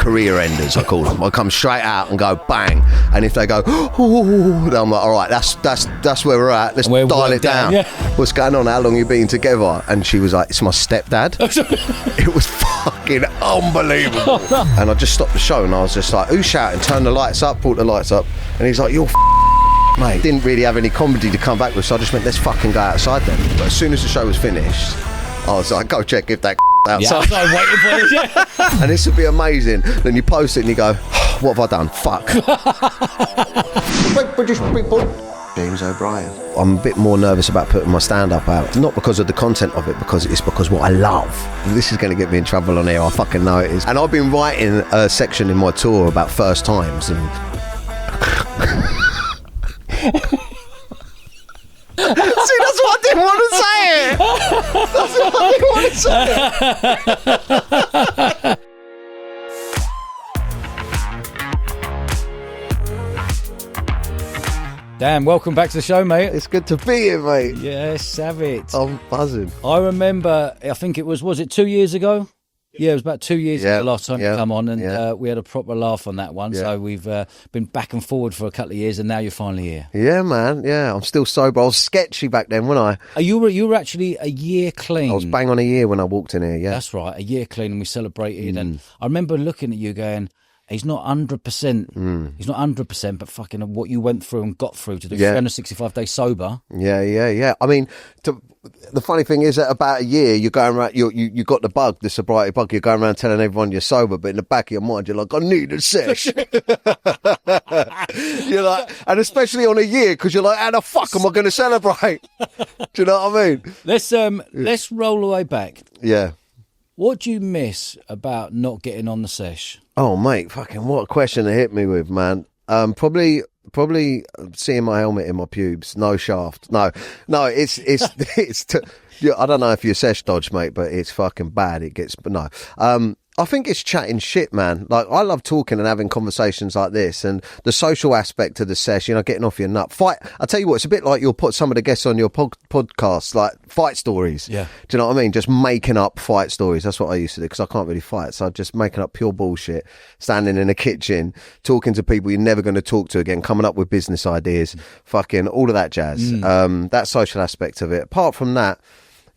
career enders, I call them. I come straight out and go bang, and if they go, oh, then I'm like, all right, that's where we're at. Let's dial it down. Yeah. What's going on? How long you been together? And she was like, it's my stepdad. It was fucking unbelievable. And I just stopped the show and I was just like, who's shouting? Turn the lights up, brought the lights up, and he's like, you're mate. Didn't really have any comedy to come back with, so I just went, let's fucking go outside then. But as soon as the show was finished, I was like, go check if that outside. Yeah, I was waiting for it. And this would be amazing. Then you post it and you go, what have I done? Fuck. British people. James O'Brien. I'm a bit more nervous about putting my stand-up out. Not because of the content of it, because what I love. This is going to get me in trouble on here, I fucking know it is. And I've been writing a section in my tour about first times and... See, that's why I didn't want to say it. That's why I didn't want to say it. Dan, welcome back to the show, mate. It's good to be here, mate. Yes, have it. I'm buzzing. I remember, I think it was it 2 years ago? Yeah, it was about 2 years ago the last time you come on, and we had a proper laugh on that one. Yeah. So we've been back and forward for a couple of years, and now you're finally here. Yeah, man. Yeah, I'm still sober. I was sketchy back then, wasn't I? You were actually a year clean. I was bang on a year when I walked in here, yeah. That's right, a year clean, and we celebrated. And I remember looking at you going... He's not 100%. He's not 100%, but fucking what you went through and got through to do 365 days sober. Yeah. I mean, the funny thing is that about a year you're going around. You got the bug, the sobriety bug. You're going around telling everyone you're sober, but in the back of your mind you're like, I need a sesh. You're like, and especially on a year because you're like, how the fuck am I going to celebrate? Do you know what I mean? Let's roll the way back. Yeah. What do you miss about not getting on the sesh? Oh, mate, fucking what a question to hit me with, man. Probably seeing my helmet in my pubes. No shaft. No, it's I don't know if you're sesh dodge, mate, but it's fucking bad. But no. I think it's chatting shit, man. Like, I love talking and having conversations like this, and the social aspect of the sesh, getting off your nut. Fight. I tell you what, it's a bit like you'll put some of the guests on your podcast, like fight stories. Yeah. Do you know what I mean? Just making up fight stories. That's what I used to do because I can't really fight. So I'm just making up pure bullshit, standing in a kitchen, talking to people you're never going to talk to again, coming up with business ideas, fucking all of that jazz. That social aspect of it. Apart from that,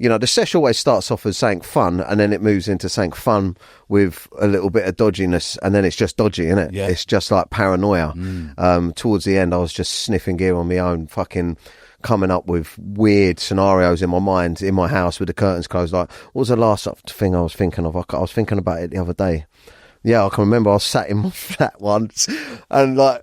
the sesh always starts off as something fun, and then it moves into something fun with a little bit of dodginess, and then it's just dodgy, isn't it? Yeah. It's just like paranoia. Towards the end, I was just sniffing gear on my own, fucking coming up with weird scenarios in my mind, in my house with the curtains closed. Like, what was the last thing I was thinking of? I was thinking about it the other day. Yeah, I can remember I was sat in my flat once and I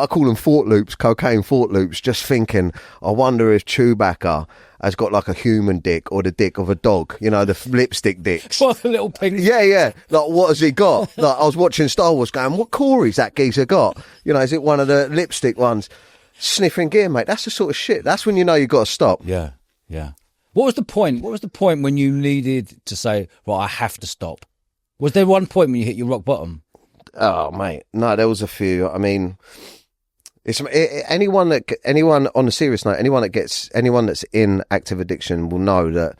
call them thought loops, cocaine thought loops, just thinking, I wonder if Chewbacca has got like a human dick or the dick of a dog, the lipstick dicks. What, the little pink? Yeah. Like, what has he got? Like, I was watching Star Wars going, what Corey's that geezer got? Is it one of the lipstick ones? Sniffing gear, mate. That's the sort of shit. That's when you've got to stop. Yeah. What was the point? What was the point when you needed to say, well, I have to stop? Was there one point when you hit your rock bottom? Oh, mate. No, there was a few. I mean, anyone on a serious note, anyone that's in active addiction will know that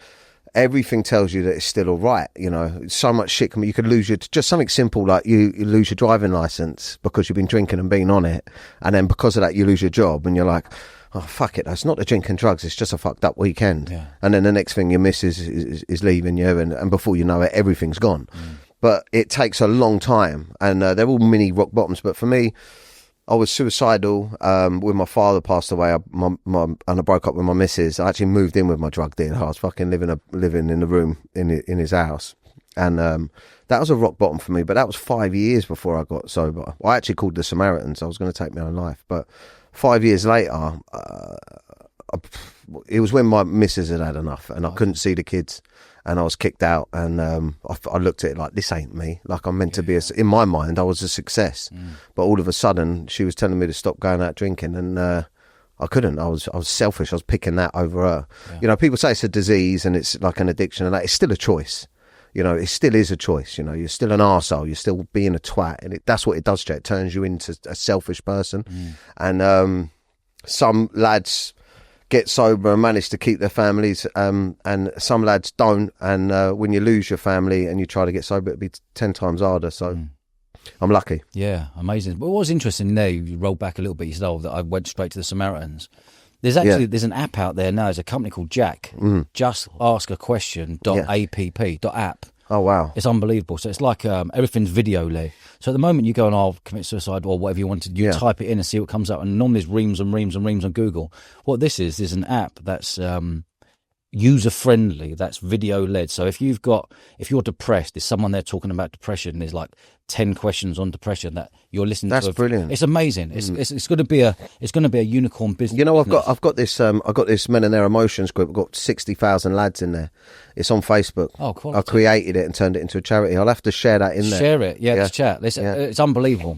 everything tells you that it's still all right. So much shit you could lose just something simple like you lose your driving license because you've been drinking and been on it, and then because of that you lose your job, and you're like, oh, fuck it, it's not the drinking drugs, it's just a fucked up weekend. Yeah. And then the next thing you miss is leaving you, and before you know it, everything's gone. But it takes a long time, and they're all mini rock bottoms. But for me, I was suicidal when my father passed away, and I broke up with my missus. I actually moved in with my drug dealer. I was fucking living in the room in his house, and that was a rock bottom for me. But that was 5 years before I got sober. I actually called the Samaritans. I was going to take my own life, but 5 years later, it was when my missus had enough, and I couldn't see the kids. And I was kicked out, and I looked at it like, this ain't me. Like, I'm meant to be in my mind, I was a success. But all of a sudden, she was telling me to stop going out drinking, and I couldn't. I was selfish. I was picking that over her. Yeah. People say it's a disease and it's like an addiction, and that it's still a choice. It still is a choice. You're still an arsehole. You're still being a twat, and that's what it does to you. It turns you into a selfish person. And some lads get sober and manage to keep their families, and some lads don't, and when you lose your family and you try to get sober, it'd be 10 times harder. So I'm lucky. Yeah, amazing. But what was interesting there, you rolled back a little bit, you said, that I went straight to the Samaritans. There's an app out there now. There's a company called Jack. Just Ask a Question .app. Oh, wow. It's unbelievable. So it's like everything's video led. So at the moment you go and I'll commit suicide or whatever you wanted, you type it in and see what comes up. And normally there's reams and reams and reams on Google. What this is an app that's user friendly, that's video led. So if you're depressed, there's someone there talking about depression. There's like 10 questions on depression that you're listening to. That's brilliant. It's amazing. It's going to be a unicorn business. You know, I've got this Men and Their Emotions group. I've got 60,000 lads in there. It's on Facebook. Oh, quality. I created it and turned it into a charity. I'll have to share that in there. Share it, let's chat. It's unbelievable.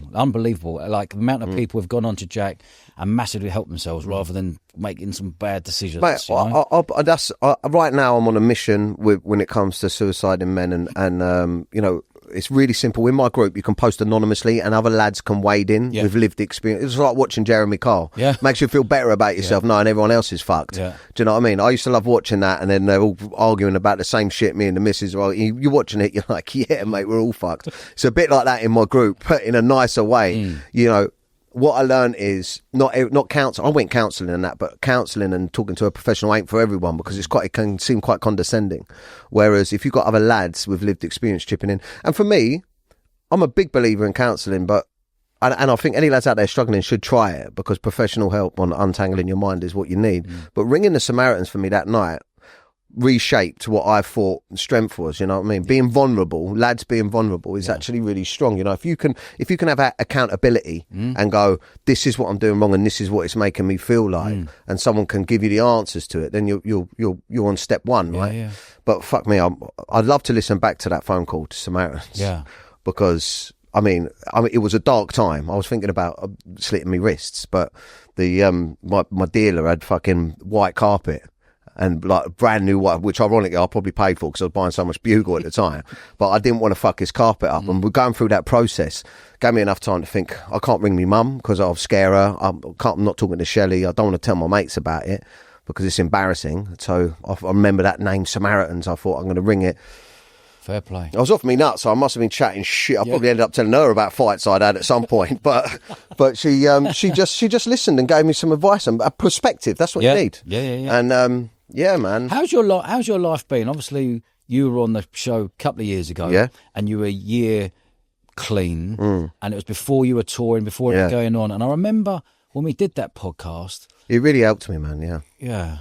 Like the amount of people have gone on to Jack and massively helped themselves rather than making some bad decisions. Mate, right now I'm on a mission when it comes to suicide in men, and you know, it's really simple. In my group, you can post anonymously and other lads can wade in with lived experience. It's like watching Jeremy Kyle. Yeah. Makes you feel better about yourself knowing everyone else is fucked. Yeah. Do you know what I mean? I used to love watching that, and then they're all arguing about the same shit, me and the missus. Well, you're watching it, you're like, yeah, mate, we're all fucked. It's a bit like that in my group, but in a nicer way. You know, what I learned is not counsel. I went counselling and that, but counselling and talking to a professional ain't for everyone because it can seem quite condescending. Whereas if you've got other lads with lived experience chipping in, and for me, I'm a big believer in counselling, but and I think any lads out there struggling should try it because professional help on untangling your mind is what you need. But ringing the Samaritans for me that night reshaped what I thought strength was, you know what I mean? Being vulnerable, lads being vulnerable is actually really strong. You know, if you can have that accountability and go, this is what I'm doing wrong and this is what it's making me feel like, and someone can give you the answers to it, then you're on step one, right? Yeah. But fuck me, I'd love to listen back to that phone call to Samaritans. Yeah. Because I mean, it was a dark time. I was thinking about slitting my wrists, but the my dealer had fucking white carpet. And like brand new white, which ironically I probably paid for because I was buying so much Bugle at the time. But I didn't want to fuck his carpet up. And we're going through that process. Gave me enough time to think, I can't ring me mum because I'll scare her. I'm not talking to Shelley. I don't want to tell my mates about it because it's embarrassing. So I remember that name, Samaritans. I thought I'm going to ring it. Fair play. I was off me nuts, so I must have been chatting shit. I probably ended up telling her about fights I'd had at some point, but she just listened and gave me some advice and a perspective. That's what you need. Yeah. And yeah, man. How's your life been? Obviously, you were on the show a couple of years ago, and you were a year clean, and it was before you were touring, before it was going on. And I remember when we did that podcast, it really helped me, man. Yeah.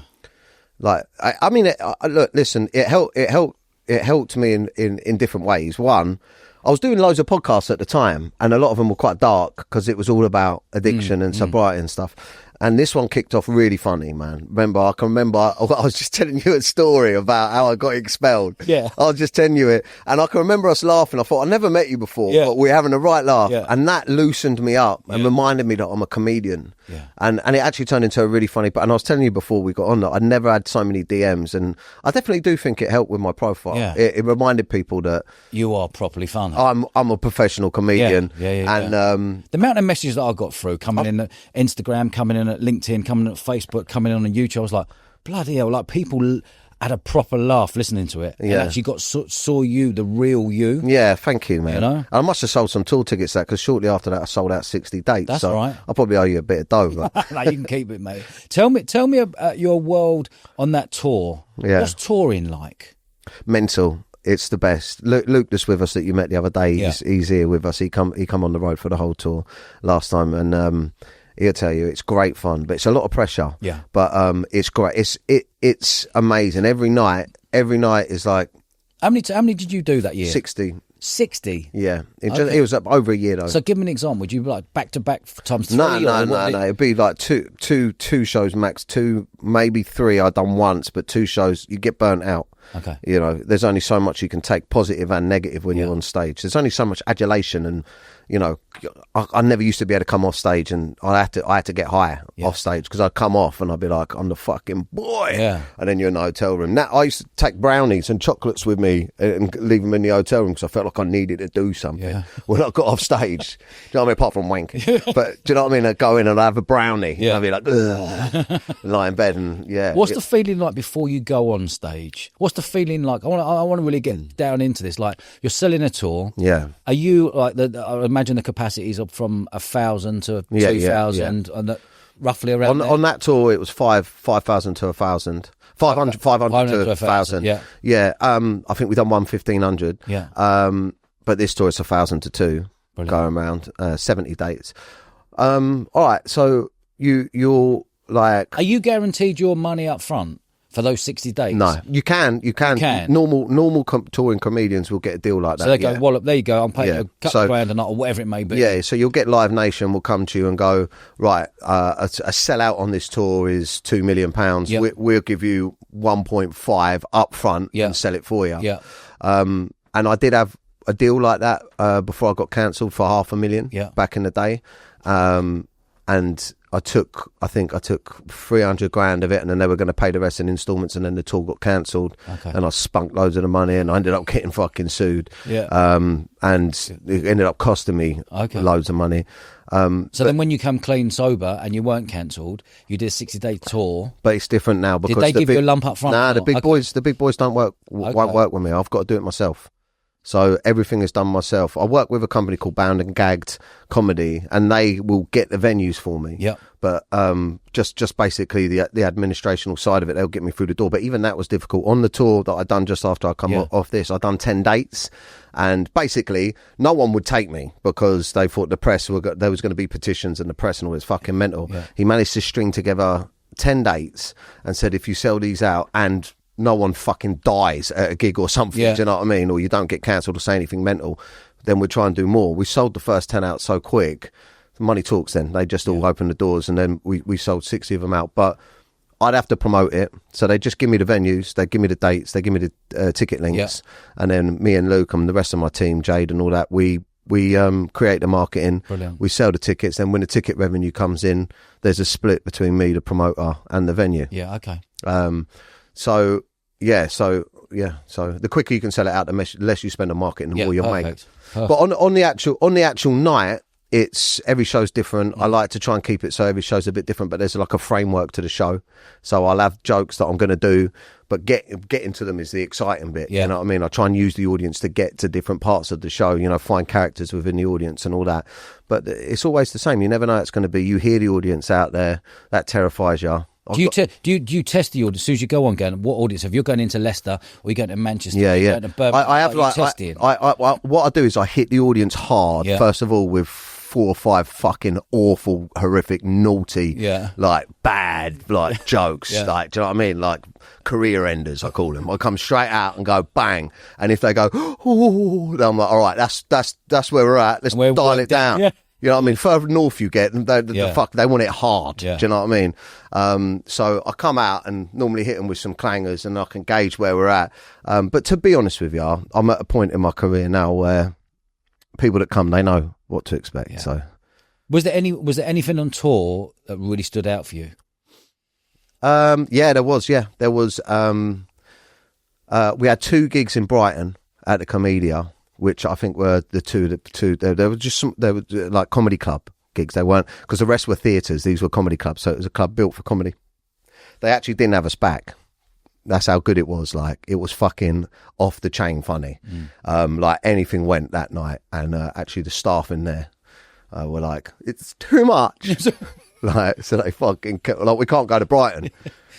Like I mean, look, listen, it helped me in different ways. One, I was doing loads of podcasts at the time, and a lot of them were quite dark because it was all about addiction and sobriety and stuff. And this one kicked off really funny, man. I can remember I was just telling you a story about how I got expelled. Yeah. I was just telling you it. And I can remember us laughing. I thought, I never met you before, but we're having a right laugh. Yeah. And that loosened me up and reminded me that I'm a comedian. Yeah. And it actually turned into a really funny, and I was telling you before we got on that I'd never had so many DMs, and I definitely do think it helped with my profile. Yeah. It reminded people that you are properly funny. I'm a professional comedian. Yeah. And the amount of messages that I got through coming in at Instagram, coming in at LinkedIn, coming at Facebook, coming in on YouTube, I was like, bloody hell, like people had a proper laugh listening to it and actually saw you, the real you. Yeah, thank you, man. You know? I must have sold some tour tickets because shortly after that I sold out 60 dates. That's so right. I probably owe you a bit of dough. But. No, you can keep it, mate. Tell me about your world on that tour. Yeah. What's touring like? Mental. It's the best. Luke was with us that you met the other day. He's here with us. He come on the road for the whole tour last time, and he'll tell you it's great fun, but it's a lot of pressure. Yeah. But it's great. It's amazing. Every night is like. How many did you do that year? 60. 60. Yeah. It was up over a year though. So give me an example. Would you be like back to back times 3? No. It'd be like two shows max. 2, maybe 3. I've done once, but 2 shows you get burnt out. Okay. You know, there's only so much you can take, positive and negative, when you're on stage. There's only so much adulation, and you know, I never used to be able to come off stage, and I had to get high off stage because I'd come off and I'd be like, I'm the fucking boy. Yeah. And then you're in the hotel room. Now I used to take brownies and chocolates with me and leave them in the hotel room because I felt like I needed to do something. Yeah. When I got off stage, do you know what I mean? Apart from wank, but do you know what I mean? I'd go in and I'd have a brownie. Yeah. And I'd be like, ugh, lie in bed and What's the feeling like before you go on stage? What's the feeling like? I want to really get down into this. Like, you're selling a tour. Yeah. Are you like I imagine the capacities up from 1,000 to 2,000, and roughly around there? On that tour, it was 5,000 to 1,000. 500 to 1,000. Yeah. Yeah. I think we've done 1,500. Yeah. But this tour is 1,000 to 2. Brilliant. Going around 70 dates. All right. So you're like, are you guaranteed your money up front for those 60 days? No, you can. Normal touring comedians will get a deal like that. So they go, well, there you go. I'm paying a couple grand a night or whatever it may be. Yeah. So you'll get Live Nation will come to you and go, right, a sellout on this tour is £2 million. Yep. We'll give you 1.5 up front and sell it for you. Yeah. And I did have a deal like that before I got cancelled for $500,000 back in the day. And I think I took 300 grand of it, and then they were going to pay the rest in installments, and then the tour got cancelled, and I spunked loads of the money, and I ended up getting fucking sued. Yeah. And it ended up costing me loads of money. So then when you come clean sober and you weren't cancelled, you did a 60-day tour. But it's different now because did they give you a lump up front? Nah, the big boys won't work with me. I've got to do it myself. So everything is done myself. I work with a company called Bound and Gagged Comedy, and they will get the venues for me. Yeah. But just basically the administrational side of it, they'll get me through the door. But even that was difficult. On the tour that I'd done just after I come off this, I'd done 10 dates, and basically no one would take me because they thought there was going to be petitions and the press and all this fucking mental. Yeah. He managed to string together 10 dates and said, if you sell these out and no one fucking dies at a gig or something, do you know what I mean? Or you don't get cancelled or say anything mental, then we'll try and do more. We sold the first 10 out so quick. The money talks then. They just all opened the doors, and then we sold 60 of them out. But I'd have to promote it. So they just give me the venues, they give me the dates, they give me the ticket links. And then me and Luke and the rest of my team, Jade and all that, we create the marketing. Brilliant. We sell the tickets. Then when the ticket revenue comes in, there's a split between me, the promoter, and the venue. Yeah, okay. So the quicker you can sell it out, the less you spend on marketing, the more you'll make. But on the actual night, it's every show's different. I like to try and keep it so every show's a bit different, but there's like a framework to the show. So I'll have jokes that I'm going to do, but getting to them is the exciting bit. You know what I mean? I try and use the audience to get to different parts of the show, find characters within the audience and all that. But it's always the same. You never know how it's going to be. You hear the audience out there. That terrifies you. Do you test the audience as soon as you go on? Going, what audience? If you're going into Leicester or you're going to Manchester, going to Birmingham, I have what I do is I hit the audience hard first of all with 4 or 5 fucking awful, horrific, naughty, like bad, like jokes, like, do you know what I mean? Like career enders, I call them. I come straight out and go bang, and if they go, oh, then I'm like, all right, that's where we're at. Let's dial it down. Yeah. You know what I mean? Further north you get, they want it hard. Yeah. Do you know what I mean? So I come out and normally hit them with some clangers, and I can gauge where we're at. But to be honest with you, I'm at a point in my career now where people that come, they know what to expect. Yeah. So, was there anything on tour that really stood out for you? There was. Yeah, there was. We had 2 gigs in Brighton at the Comedia, which I think were the two. There were just they were like comedy club gigs. They weren't, because the rest were theatres. These were comedy clubs, so it was a club built for comedy. They actually didn't have us back. That's how good it was. Like, it was fucking off the chain funny. Like anything went that night, and actually the staff in there were like, "It's too much." Like, so they fucking like, we can't go to Brighton.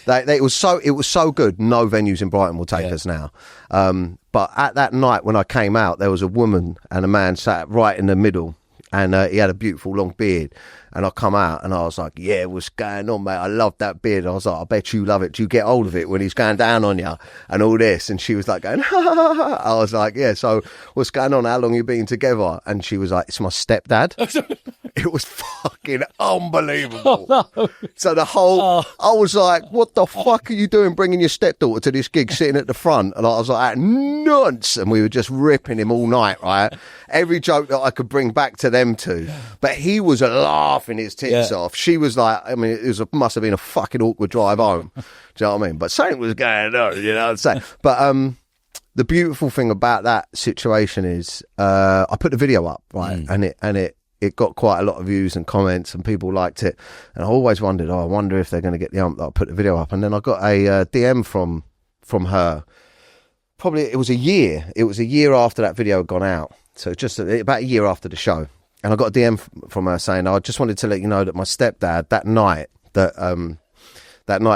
It was so good. No venues in Brighton will take us now. But at that night when I came out, there was a woman and a man sat right in the middle, and he had a beautiful long beard. And I come out and I was like, yeah, what's going on, mate? I love that beard. I was like, I bet you love it. Do you get hold of it when he's going down on you and all this? And she was like going, ha, ha, ha, ha. I was like, yeah, so what's going on? How long you been together? And she was like, it's my stepdad. It was fucking unbelievable. Oh, no. So I was like, what the fuck are you doing bringing your stepdaughter to this gig sitting at the front? And I was like, nuts. And we were just ripping him all night, right? Every joke that I could bring back to them two. But he was laughing his tits off. She was like, I mean, must have been a fucking awkward drive home. Do you know what I mean? But something was going on, you know what I'm saying? But the beautiful thing about that situation is I put the video up, right, and it got quite a lot of views and comments, and people liked it. And I always wondered, I wonder if they're going to get the ump that I put the video up. And then I got a DM from her. Probably it was a year. It was a year after that video had gone out, so just about a year after the show. And I got a DM from her saying, I just wanted to let you know that my stepdad, that night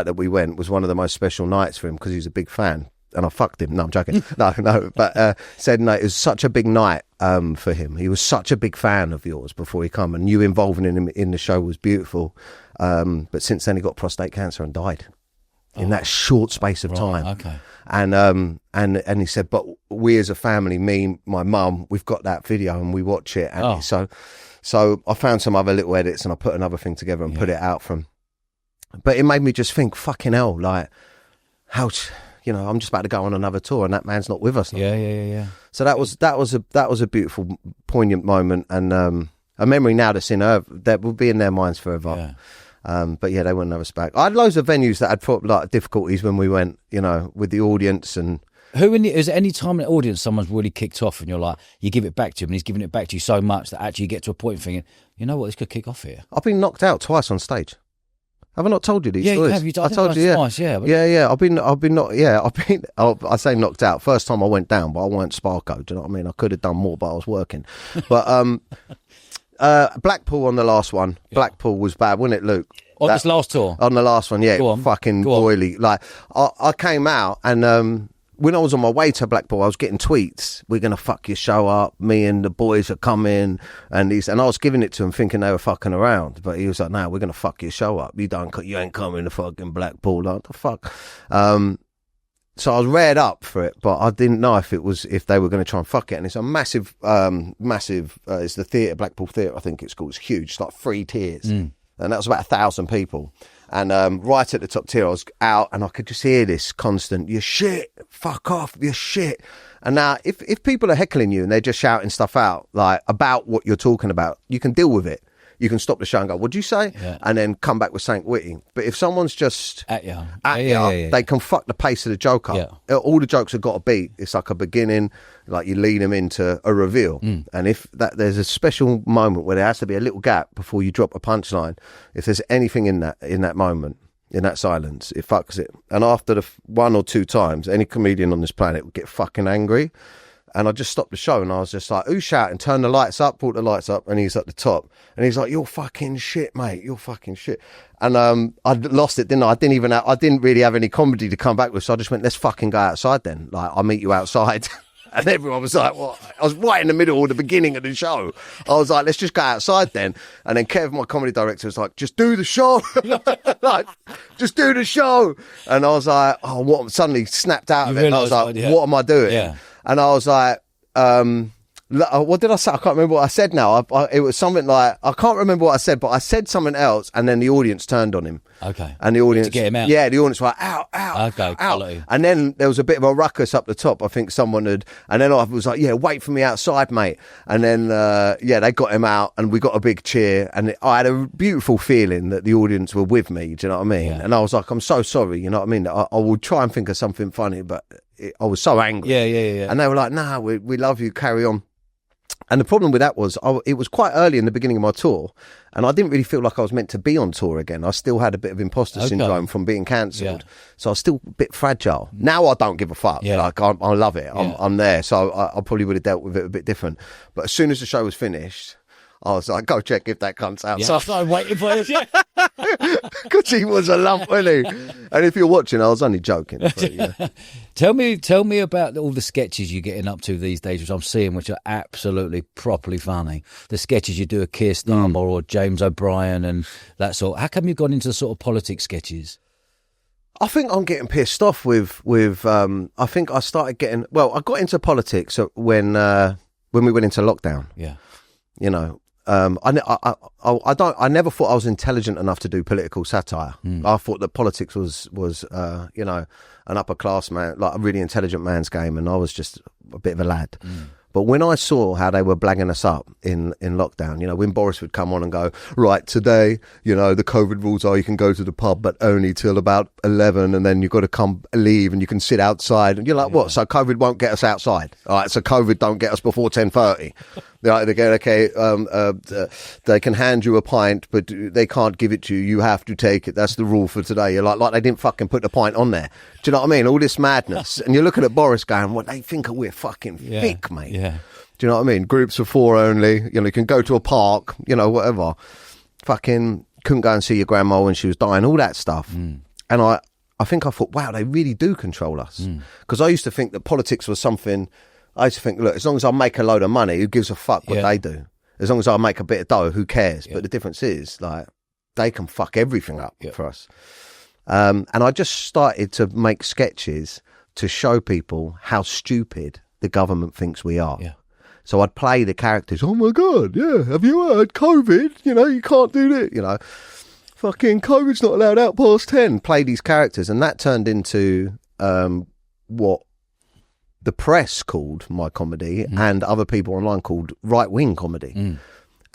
that we went was one of the most special nights for him because he was a big fan. And I fucked him. No, I'm joking. No. But said, no, it was such a big night for him. He was such a big fan of yours before he come. And you involving him in the show was beautiful. But since then, he got prostate cancer and died in that short space of time. Okay. And he said, but we as a family, me, my mum, we've got that video and we watch it. And so I found some other little edits and I put another thing together and put it out from. But it made me just think, fucking hell, like how. You know, I'm just about to go on another tour, and that man's not with us now. Yeah. So that was a beautiful, poignant moment, and a memory now that's in her that will be in their minds forever. Yeah. But yeah, they wouldn't have us back. I had loads of venues that had thought like difficulties when we went, you know, with the audience and. Is there any time in the audience someone's really kicked off and you're like, you give it back to him and he's giving it back to you so much that actually you get to a point thinking, you know what, this could kick off here. I've been knocked out twice on stage. Have I not told you these stories? Yeah, you have. I told you, twice, yeah. I say knocked out. First time I went down, but I weren't Sparko. Do you know what I mean? I could have done more, but I was working. But Blackpool on the last one. Yeah. Blackpool was bad, wasn't it, Luke? On this last tour? On the last one, yeah. Fucking oily. Like, I came out and... when I was on my way to Blackpool, I was getting tweets. We're going to fuck your show up. Me and the boys are coming. And I was giving it to him thinking they were fucking around. But he was like, no, we're going to fuck your show up. You ain't coming to fucking Blackpool. Like, the fuck? So I was reared up for it, but I didn't know if they were going to try and fuck it. And it's a massive, it's the theatre, Blackpool Theatre, I think it's called. It's huge. It's like 3 tiers. And that was about 1,000 people. And right at the top tier, I was out and I could just hear this constant, you're shit, fuck off, you're shit. And now, if people are heckling you and they're just shouting stuff out, like, about what you're talking about, you can deal with it. You can stop the show and go, what'd you say? Yeah. And then come back with something witty. But if someone's just at you, they can fuck the pace of the joke up. Yeah. All the jokes have got a beat. It's like a beginning, like you lead them into a reveal. And if there's a special moment where there has to be a little gap before you drop a punchline, if there's anything in that moment, in that silence, it fucks it. And after the 1 or 2 times, any comedian on this planet would get fucking angry. And I just stopped the show and I was just like, who's shouting? Turn the lights up, brought the lights up, and he's at the top. And he's like, you're fucking shit, mate. You're fucking shit. And I lost it, didn't I? I didn't really have any comedy to come back with, so I just went, let's fucking go outside then. Like, I'll meet you outside. And everyone was like, what? I was right in the middle of the beginning of the show. I was like, let's just go outside then. And then Kev, my comedy director, was like, just do the show. Like, just do the show. And I was like, oh, what? Suddenly snapped out of it. And I was like, what am I doing? Yeah. And I was like, what did I say? I can't remember what I said now. It was something like, I can't remember what I said, but I said something else and then the audience turned on him. Okay. And the audience... To get him out? Yeah, the audience was like, out, okay, out. quality. And then there was a bit of a ruckus up the top. I think someone had... And then I was like, yeah, wait for me outside, mate. And then, they got him out and we got a big cheer. And I had a beautiful feeling that the audience were with me, do you know what I mean? Yeah. And I was like, I'm so sorry, you know what I mean? I will try and think of something funny, but I was so angry. Yeah. And they were like, nah, we love you, carry on. And the problem with that was it was quite early in the beginning of my tour and I didn't really feel like I was meant to be on tour again. I still had a bit of imposter syndrome from being cancelled. Yeah. So I was still a bit fragile. Now I don't give a fuck. Yeah. Like I love it. I'm there. So I probably would have dealt with it a bit different. But as soon as the show was finished, I was like, go check if that comes out. Yeah, so I started waiting for it. Because he was a lump, wasn't he? And if you're watching, I was only joking. But, yeah. Tell me about all the sketches you're getting up to these days, which I'm seeing, which are absolutely properly funny. The sketches you do of Keir Starmer or James O'Brien and that sort. How come you've gone into the sort of politics sketches? I think I'm getting pissed off with I think I started getting... Well, I got into politics when we went into lockdown. Yeah. You know, I never thought I was intelligent enough to do political satire. I thought that politics was an upper class man, like a really intelligent man's game, and I was just a bit of a lad. But when I saw how they were blagging us up in lockdown, you know, when Boris would come on and go, right, today, you know, the COVID rules are you can go to the pub, but only till about 11, and then you've got to leave and you can sit outside. And you're like, what? So COVID won't get us outside. All right, so COVID don't get us before 10:30. They go, okay, they can hand you a pint, but they can't give it to you. You have to take it. That's the rule for today. You're like they didn't fucking put the pint on there. Do you know what I mean? All this madness. And you're looking at Boris going, what, they think we're fucking thick, mate. Yeah. Do you know what I mean? Groups of 4 only. You know, you can go to a park, you know, whatever. Fucking couldn't go and see your grandma when she was dying, all that stuff. And I think I thought, wow, they really do control us. Because I used to think that politics was something, I used to think, look, as long as I make a load of money, who gives a fuck what they do? As long as I make a bit of dough, who cares? But the difference is, like, they can fuck everything up for us. And I just started to make sketches to show people how stupid the government thinks we are. So I'd play the characters. Oh my God, yeah, have you heard COVID? You know, you can't do that. You know, fucking COVID's not allowed out past 10. Play these characters. And that turned into what the press called my comedy and other people online called right-wing comedy.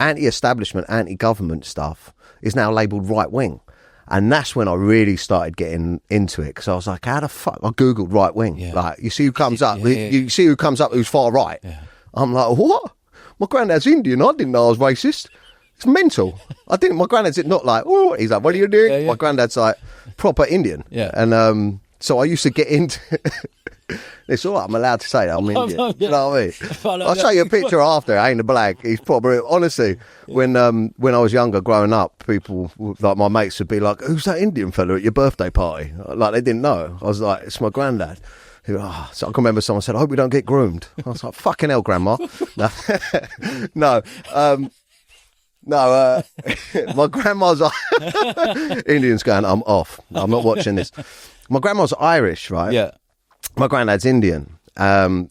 Anti-establishment, anti-government stuff is now labelled right-wing. And that's when I really started getting into it, because I was like, how the fuck? I Googled right-wing. Like, you see who comes up. You see who comes up who's far right. I'm like, what? My granddad's Indian. I didn't know I was racist. It's mental. I didn't. My granddad's not like, oh, he's like, what are you doing? My granddad's like proper Indian. And so I used to get into it's all right, I'm allowed to say that. I'm Indian. You know what I mean? I'll show you a picture after. Ain't a black. He's probably, honestly, when I was younger, growing up, people, like my mates would be like, who's that Indian fella at your birthday party? Like, they didn't know. I was like, it's my granddad. So I can remember someone said, I hope we don't get groomed. I was like, fucking hell, grandma. No. My grandma's Indian's going, I'm off. I'm not watching this. My grandma's Irish, right? Yeah. My granddad's Indian. So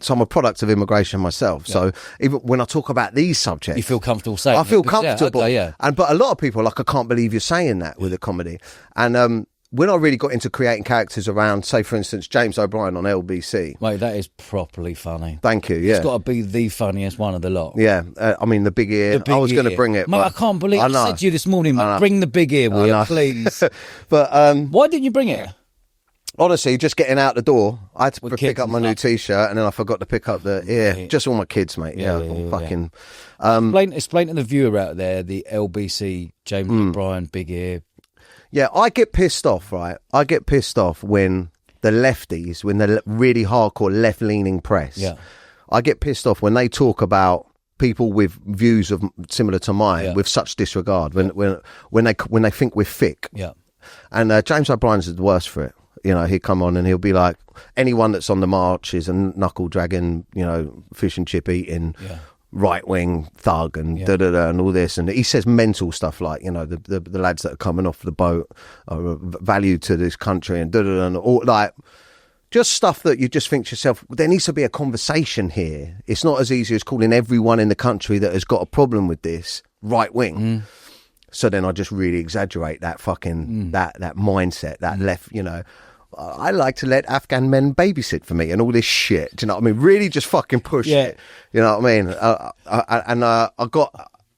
I'm a product of immigration myself. So even when I talk about these subjects, you feel comfortable saying I feel comfortable. Okay, but a lot of people are like, I can't believe you're saying that with a comedy. And when I really got into creating characters around, say, for instance, James O'Brien on LBC. Mate, that is properly funny. Thank you, yeah. It's got to be the funniest one of the lot. Yeah, I mean, the big ear. I was going to bring it. Mate, I can't believe I said to you this morning, mate, bring the big ear, will you, please? But why didn't you bring it? Honestly, just getting out the door, I had to pick up my new T-shirt, and then I forgot to pick up the ear. Just all my kids, mate. Fucking. Explain to the viewer out there the LBC James O'Brien big ear. Yeah, I get pissed off, right? I get pissed off when the lefties, when the really hardcore left-leaning press, I get pissed off when they talk about people with views similar to mine with such disregard. When they think we're thick. Yeah. And James O'Brien's the worst for it. You know, he'd come on and he'll be like, anyone that's on the march is a knuckle dragging, you know, fish and chip eating. Right-wing thug and and all this, and he says mental stuff like, you know, the lads that are coming off the boat are of value to this country and and all, like, just stuff that you just think to yourself, there needs to be a conversation here. It's not as easy as calling everyone in the country that has got a problem with this right-wing. So then I just really exaggerate that fucking that mindset, that left, you know, I like to let Afghan men babysit for me and all this shit. Do you know what I mean? Really just fucking push it. You know what I mean?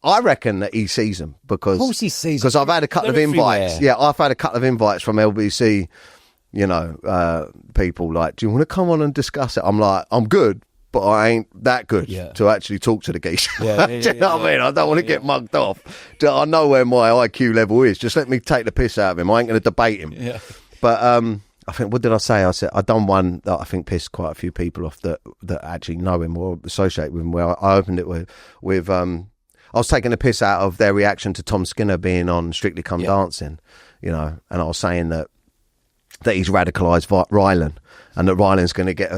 I reckon that he sees them because... Of course he sees them. Because I've had a couple of invites. Yeah, I've had a couple of invites from LBC, you know, people like, do you want to come on and discuss it? I'm like, I'm good, but I ain't that good to actually talk to the geese. Do you know what I mean? I don't want to get mugged off. I know where my IQ level is. Just let me take the piss out of him. I ain't going to debate him. But... I think, what did I say? I said, I done one that I think pissed quite a few people off that actually know him or associate with him, where I opened it with I was taking a piss out of their reaction to Tom Skinner being on Strictly Come Dancing, you know, and I was saying that he's radicalised Rylan and that Rylan's going to get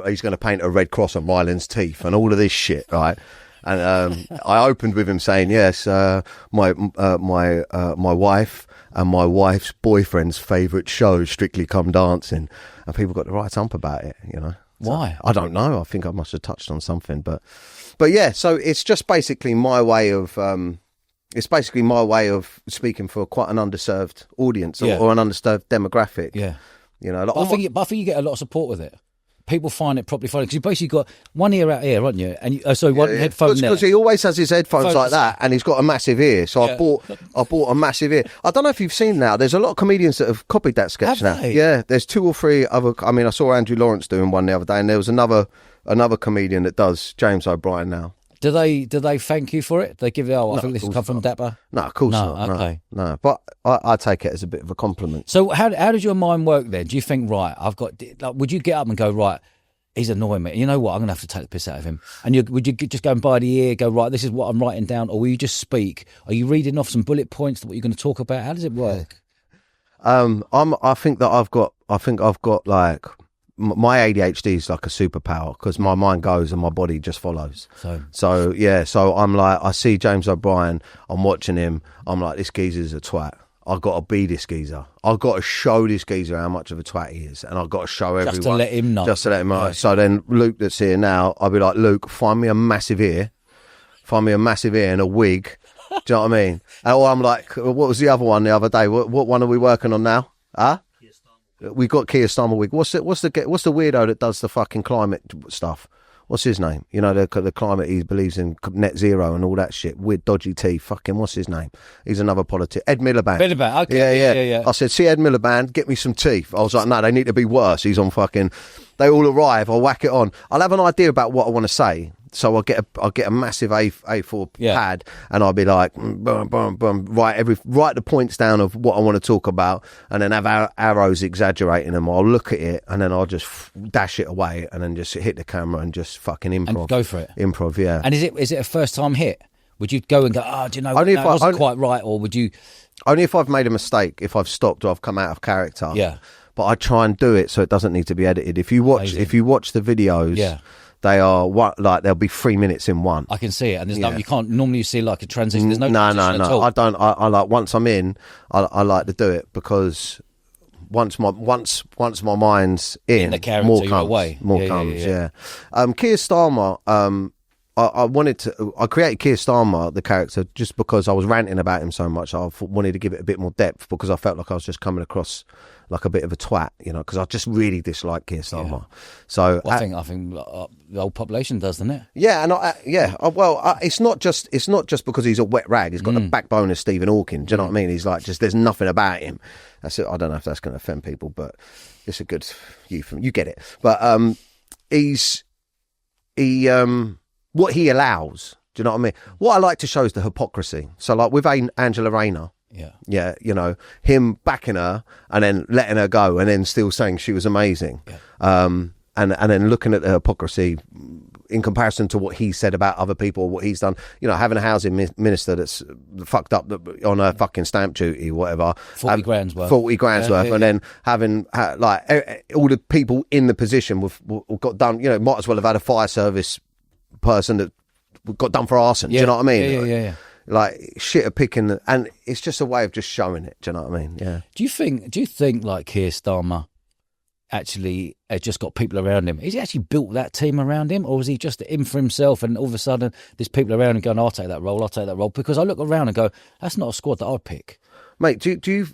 he's going to paint a red cross on Rylan's teeth and all of this shit, right? And I opened with him saying, yes, my wife and my wife's boyfriend's favourite show, Strictly Come Dancing, and people got the right ump about it, you know. Why? So, I don't know. I think I must have touched on something, but yeah. So it's just basically my way of speaking for quite an underserved audience or an underserved demographic. Yeah, you know. Like, I think you get a lot of support with it. people find it properly funny? Because you basically got one ear out here, aren't you? And one headphone there. Because he always has his headphones like that, and he's got a massive ear. So I bought a massive ear. I don't know if you've seen now. There's a lot of comedians that have copied that sketch Have now. they? Yeah, there's 2 or 3 other. I mean, I saw Andrew Lawrence doing one the other day, and there was another comedian that does James O'Brien now. Do they thank you for it? They give it, I think this has come from Dapper? No, of course not. Okay. No. But I take it as a bit of a compliment. So how does your mind work then? Do you think, right, would you get up and go, right, he's annoying me. You know what? I'm going to have to take the piss out of him. And would you just go and by the ear, go, right, this is what I'm writing down? Or will you just speak? Are you reading off some bullet points to what you're going to talk about? How does it work? I think I've got like, my ADHD is like a superpower because my mind goes and my body just follows. So I'm like, I see James O'Brien, I'm watching him, I'm like, this geezer's a twat. I've got to be this geezer. I've got to show this geezer how much of a twat he is, and I've got to show everyone. Just to let him know. Just to let him know. So then Luke that's here now, I'll be like, Luke, find me a massive ear and a wig. Do you know what I mean? Or I'm like, what was the other one the other day? What one are we working on now? Huh? We got Keir Starmer wig. What's the weirdo that does the fucking climate stuff? What's his name? You know, the climate, he believes in net zero and all that shit. Weird, dodgy teeth. Fucking, what's his name? He's another politician. Ed Miliband. Okay. Yeah. I said, see Ed Miliband, get me some teeth. I was like, no, they need to be worse. He's on fucking, they all arrive, I'll whack it on. I'll have an idea about what I want to say. So I'll get a massive A4 pad, and I'll be like, boom, boom, boom, write the points down of what I want to talk about, and then have arrows exaggerating them. I'll look at it, and then I'll just dash it away, and then just hit the camera and just fucking improv. And go for it. Improv, yeah. And is it a first time hit? Would you go and go, do you know what, that wasn't quite right, or would you? Only if I've made a mistake, if I've stopped or I've come out of character. Yeah. But I try and do it so it doesn't need to be edited. If you watch the videos, yeah. They are they'll be 3 minutes in one. I can see it, and there's no, you can't normally see like a transition. There's no transition at all. I don't. I like, once I'm in, I like to do it, because once my mind's in the character, more comes. Yeah. Keir Starmer. I created Keir Starmer, the character, just because I was ranting about him so much. I wanted to give it a bit more depth, because I felt like I was just coming across like a bit of a twat, you know, because I just really dislike Keir Starmer. Yeah. So I think the whole population does, doesn't it? Yeah, and it's not just because he's a wet rag. He's got the backbone of Stephen Hawking. Do you know what I mean? He's like, just there's nothing about him. That's it. I don't know if that's going to offend people, but it's a good euphemism. You get it. But what he allows. Do you know what I mean? What I like to show is the hypocrisy. So like with Angela Rayner. Yeah, you know, him backing her and then letting her go and then still saying she was amazing. Yeah. And then looking at the hypocrisy in comparison to what he said about other people, what he's done, you know, having a housing minister that's fucked up on a fucking stamp duty, whatever. 40 grand's worth. And then having like all the people in the position got done, you know, might as well have had a fire service person that got done for arson. Do you know what I mean? Yeah. Like shit are picking, and it's just a way of just showing it. Do you know what I mean? Yeah. Do you think like Keir Starmer actually has just got people around him? Has he actually built that team around him, or was he just in for himself? And all of a sudden, there's people around him going, "I'll take that role." Because I look around and go, "That's not a squad that I'd pick." Mate, do you?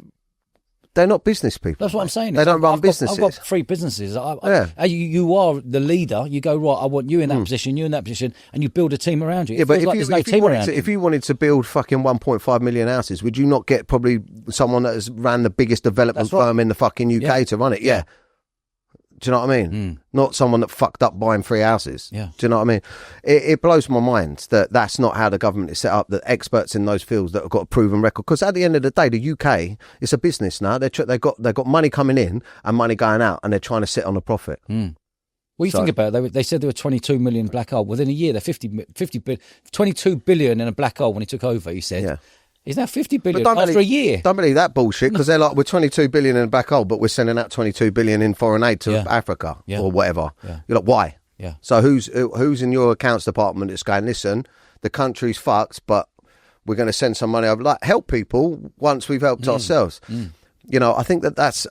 They're not business people. That's what I'm saying. They don't run businesses. I've got 3 businesses. You are the leader. You go, right, I want you in that position, you in that position, and you build a team around you. But if you wanted to build fucking 1.5 million houses, would you not get probably someone that has ran the biggest development firm in the fucking UK to run it? Yeah. Do you know what I mean? Not someone that fucked up buying 3 houses. Yeah. Do you know what I mean? It blows my mind that that's not how the government is set up, that experts in those fields that have got a proven record. Because at the end of the day, the UK, it's a business now. They've got money coming in and money going out, and they're trying to sit on a profit. What do you think about it? They said there were 22 million black hole. Within a year, they're 22 billion in a black hole when he took over, he said. Yeah. Is that 50 billion after a year? Don't believe that bullshit, because they're like, we're 22 billion in a black hole, but we're sending out 22 billion in foreign aid to Africa or whatever. Yeah. You're like, why? Yeah. So who's in your accounts department that's going, listen, the country's fucked, but we're going to send some money over. Like, help people once we've helped ourselves. You know, I think that's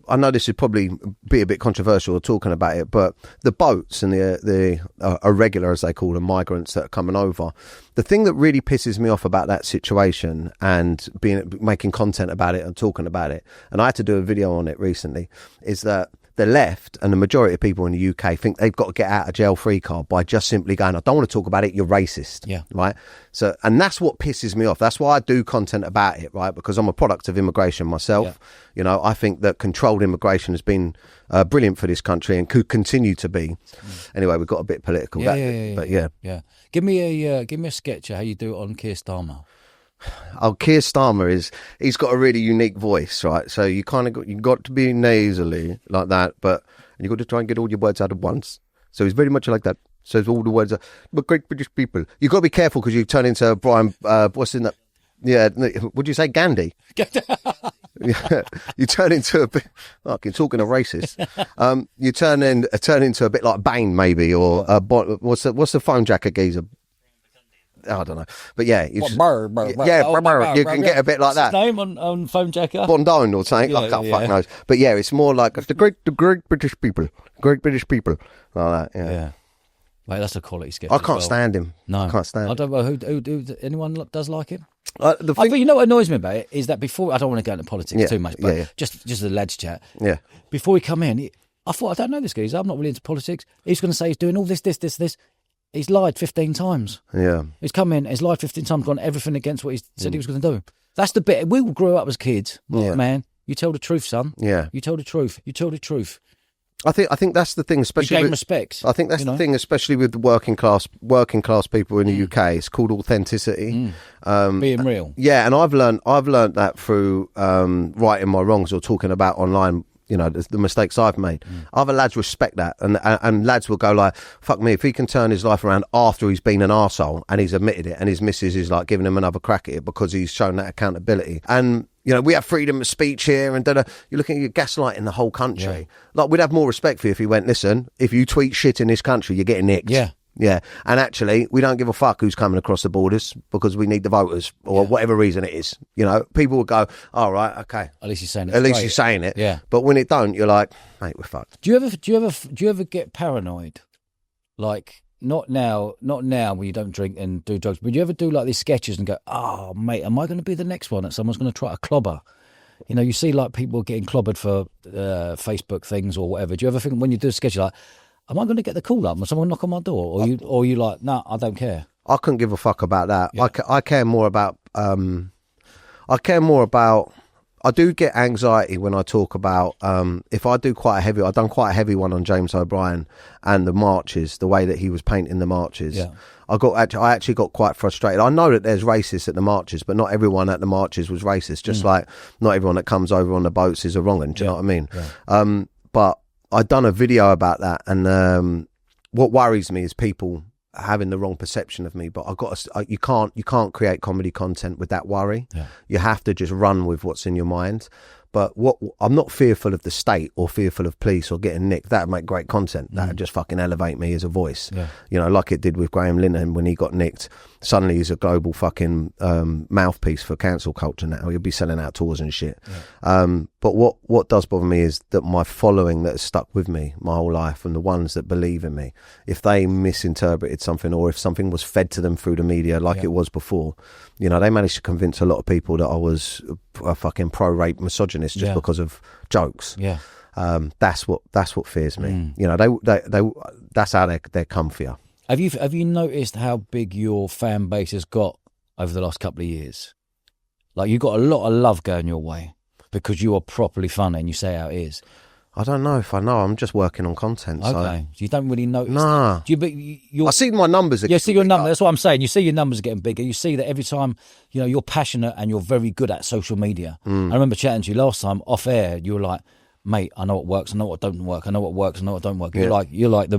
I know this would probably be a bit controversial talking about it, but the boats and the irregular, as they call them, migrants that are coming over, the thing that really pisses me off about that situation and making content about it and talking about it, and I had to do a video on it recently, is that the left and the majority of people in the UK think they've got to get out of jail free card by just simply going, I don't want to talk about it, you're racist. Yeah. Right. So, and that's what pisses me off. That's why I do content about it, right? Because I'm a product of immigration myself. Yeah. You know, I think that controlled immigration has been brilliant for this country and could continue to be. Anyway, we've got a bit political. But yeah. Give me a sketch of how you do it on Keir Starmer. Oh, Keir Starmer he's got a really unique voice, right? So you got to be nasally like that, but you got to try and get all your words out at once. So he's very much like that. So all the words are, but great British people. You've got to be careful because you turn into Brian, what's in that? Yeah, would you say Gandhi? Yeah, you turn into a bit, like you're talking a racist. You turn into a bit like Bane maybe, or what's the phone jacker geezer? I don't know, but yeah, you can get a bit like that. His name on phone jacker, Bondone or something. I can't fuck knows, but yeah, it's more like the great British people, like that. Yeah. Mate, that's a quality sketch. I can't stand him. No, I can't stand. I don't know who anyone does like him. The thing, you know what annoys me about it is that before, I don't want to go into politics too much, but just the lads chat. Yeah. Before we come in, I thought, I don't know this guy. I'm not really into politics. He's going to say he's doing all this. He's lied 15 times. Yeah. He's come in, he's lied 15 times, gone everything against what he said he was going to do. That's the bit. We all grew up as kids. Yeah. Man, you tell the truth, son. Yeah. You tell the truth. You tell the truth. I think that's the thing, especially you gain respect. I think that's the thing, especially with the working class people in the UK. It's called authenticity, being real. Yeah, and I've learned that through righting my wrongs or talking about online. You know, the mistakes I've made. Other lads respect that, and lads will go like, "Fuck me, if he can turn his life around after he's been an arsehole and he's admitted it, and his missus is like giving him another crack at it because he's shown that accountability." And you know, we have freedom of speech here, and you're looking at gaslighting the whole country. Like, we'd have more respect for you if he went, listen, if you tweet shit in this country, you're getting nicked. Yeah, and actually, we don't give a fuck who's coming across the borders because we need the voters or whatever reason it is. You know, people would go, "All right, okay." At least you're saying it. You're saying it. Yeah. But when it don't, you're like, "Mate, we're fucked." Do you ever get paranoid? Like, not now when you don't drink and do drugs, but do you ever do like these sketches and go, "Oh, mate, am I going to be the next one that someone's going to try to clobber?" You know, you see like people getting clobbered for Facebook things or whatever. Do you ever think when you do a sketch, you're like, am I going to get the call up? Will someone knock on my door? Or you like, nah, I don't care. I couldn't give a fuck about that. Yeah. I care more about. I do get anxiety when I talk about if I do I've done quite a heavy one on James O'Brien and the marches, the way that he was painting the marches. Yeah. I actually got quite frustrated. I know that there's racists at the marches, but not everyone at the marches was racist. Just like not everyone that comes over on the boats is a wrong un. Do you know what I mean? Yeah. But I'd done a video about that, and what worries me is people having the wrong perception of me. But you can't create comedy content with that worry. Yeah. You have to just run with what's in your mind. But I'm not fearful of the state or fearful of police or getting nicked. That'd make great content. That'd just fucking elevate me as a voice. Yeah. You know, like it did with Graham Linehan when he got nicked. Suddenly he's a global fucking mouthpiece for cancel culture now. He'll be selling out tours and shit. Yeah. But what does bother me is that my following that has stuck with me my whole life, and the ones that believe in me, if they misinterpreted something or if something was fed to them through the media like it was before, you know, they managed to convince a lot of people that I was a fucking pro-rape misogynist just because of jokes. Yeah. That's what fears me. You know, they that's how they come for you. Have you noticed how big your fan base has got over the last couple of years? Like, you got a lot of love going your way because you are properly funny and you say how it is. I don't know if I know. I'm just working on content. Okay, so you don't really notice. Nah. I see my numbers. You see your numbers. That's what I'm saying. You see your numbers are getting bigger. You see that every time, you know, you're passionate and you're very good at social media. I remember chatting to you last time off air. You were like, "Mate, I know what works. I know what don't work. I know what works. I know what don't work." You're like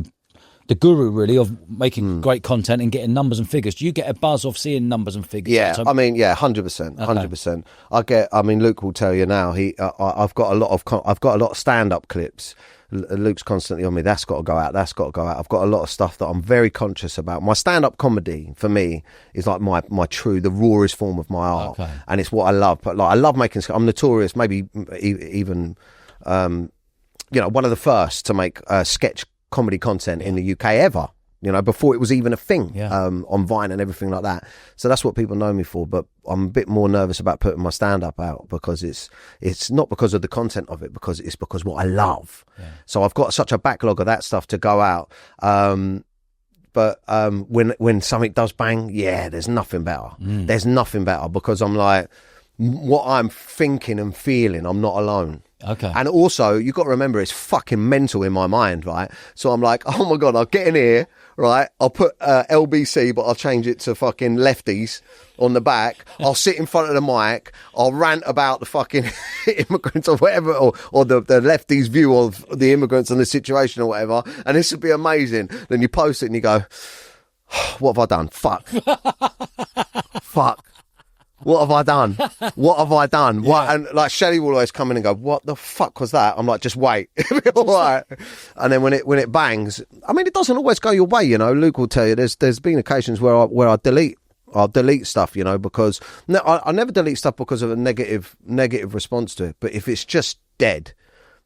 the guru, really, of making great content and getting numbers and figures. Do you get a buzz off seeing numbers and figures? Yeah, I mean, 100%, 100%. I mean, Luke will tell you now. I've got a lot of stand-up clips. Luke's constantly on me. That's got to go out. That's got to go out. I've got a lot of stuff that I'm very conscious about. My stand-up comedy for me is like the rawest form of my art, and it's what I love. But like, I love making. I'm notorious, maybe even, you know, one of the first to make sketch comedy content in the UK ever. you know, before it was even a thing, Yeah. on Vine and everything like that. So that's what people know me for. But I'm a bit more nervous about putting my stand-up out because it's not because of the content of it, because it's because what I love. Yeah. So I've got such a backlog of that stuff to go out. But when something does bang, yeah, there's nothing better. There's nothing better, because I'm like, what I'm thinking and feeling, I'm not alone. Okay. And also, you've got to remember, it's fucking mental in my mind, right? So I'm like, oh my God, I'll get in here, right? I'll put LBC, but I'll change it to fucking lefties on the back. I'll sit in front of the mic. I'll rant about the fucking immigrants or whatever, or the lefties' view of the immigrants and the situation or whatever. And this would be amazing. Then you post it and you go, what have I done? Fuck. Fuck. What have I done? What have I done? What? And like Shelley will always come in and go, what the fuck was that? I'm like, just wait. It'll be all right. And then when it bangs, I mean, it doesn't always go your way, you know. Luke will tell you there's been occasions where I'll delete stuff, you know, because I never delete stuff because of a negative response to it. But if it's just dead,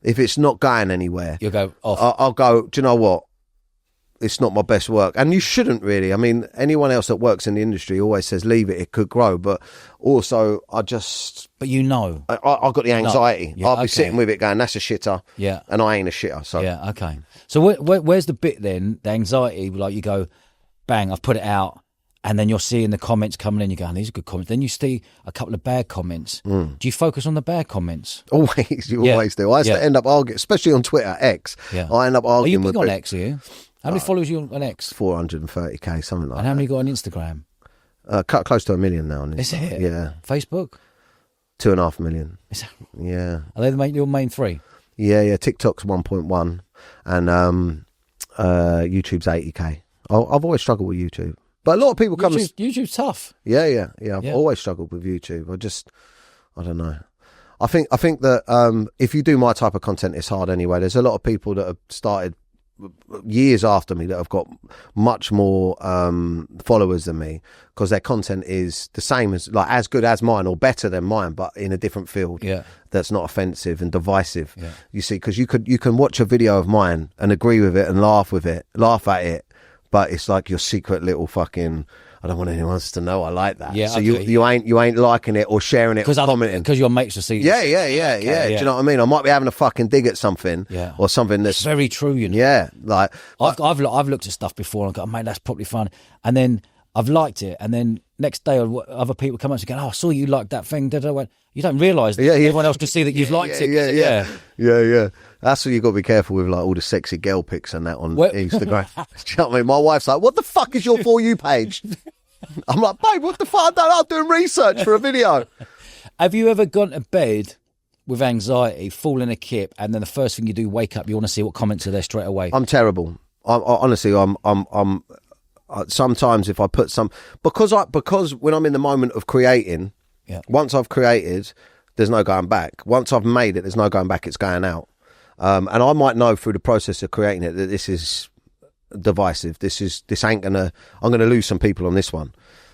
if it's not going anywhere, You'll go off. I'll go, do you know what? It's not my best work. And you shouldn't really. I mean, anyone else that works in the industry always says, leave it, it could grow. But also, But you know. I've got the anxiety. No. Yeah, I'll be sitting with it going, that's a shitter. Yeah. And I ain't a shitter. So Yeah, okay. So where's the bit then, the anxiety, like you go, bang, I've put it out, and then you're seeing the comments coming in, you're going, these are good comments. Then you see a couple of bad comments. Do you focus on the bad comments? always, you Yeah. always do. I used to end up arguing, especially on Twitter, X. Yeah. I end up Are you arguing big with on X, are you? How many followers are you on X? 430k, something like And how many you got on Instagram? that. Cut close to 1 million now. Is it? Yeah. Facebook? 2.5 million. Is that, Yeah. are they your main three? Yeah. TikTok's 1.1 and YouTube's 80k. I've always struggled with YouTube. But a lot of people come... YouTube's tough. Yeah. I've always struggled with YouTube. I don't know. I think that if you do my type of content, it's hard anyway. There's a lot of people that have started years after me that have got much more followers than me, because their content is the same as, like, as good as mine or better than mine, but in a different field. Yeah. That's not offensive and divisive. Yeah. You see, because you can watch a video of mine and agree with it and laugh at it, but it's like your secret little fucking, I don't want anyone else to know I like that. Yeah, so okay. you ain't liking it or sharing it or commenting. Because your mates will see. Yeah. Do you know what I mean? I might be having a fucking dig at something, or something that's It's very true, you know. yeah, like I've looked at stuff before and gone, mate, that's probably fun. And then I've liked it, and then next day other people come up and go, oh, I saw you liked that thing. You don't realise that everyone else can see that you've liked it. Yeah. That's what you got to be careful with, like all the sexy girl pics and that on Instagram. Do you know what I mean? My wife's like, what the fuck is your For You page? I'm like, babe, what the fuck? I'm doing research for a video. Have you ever gone to bed with anxiety, falling a kip, and then the first thing you do, wake up, you want to see what comments are there straight away? I'm terrible. Honestly, I'm sometimes if I put some, because when I'm in the moment of creating, once I've created, there's no going back. Once I've made it, there's no going back. It's going out. And I might know through the process of creating it that this is divisive. I'm gonna lose some people on this one.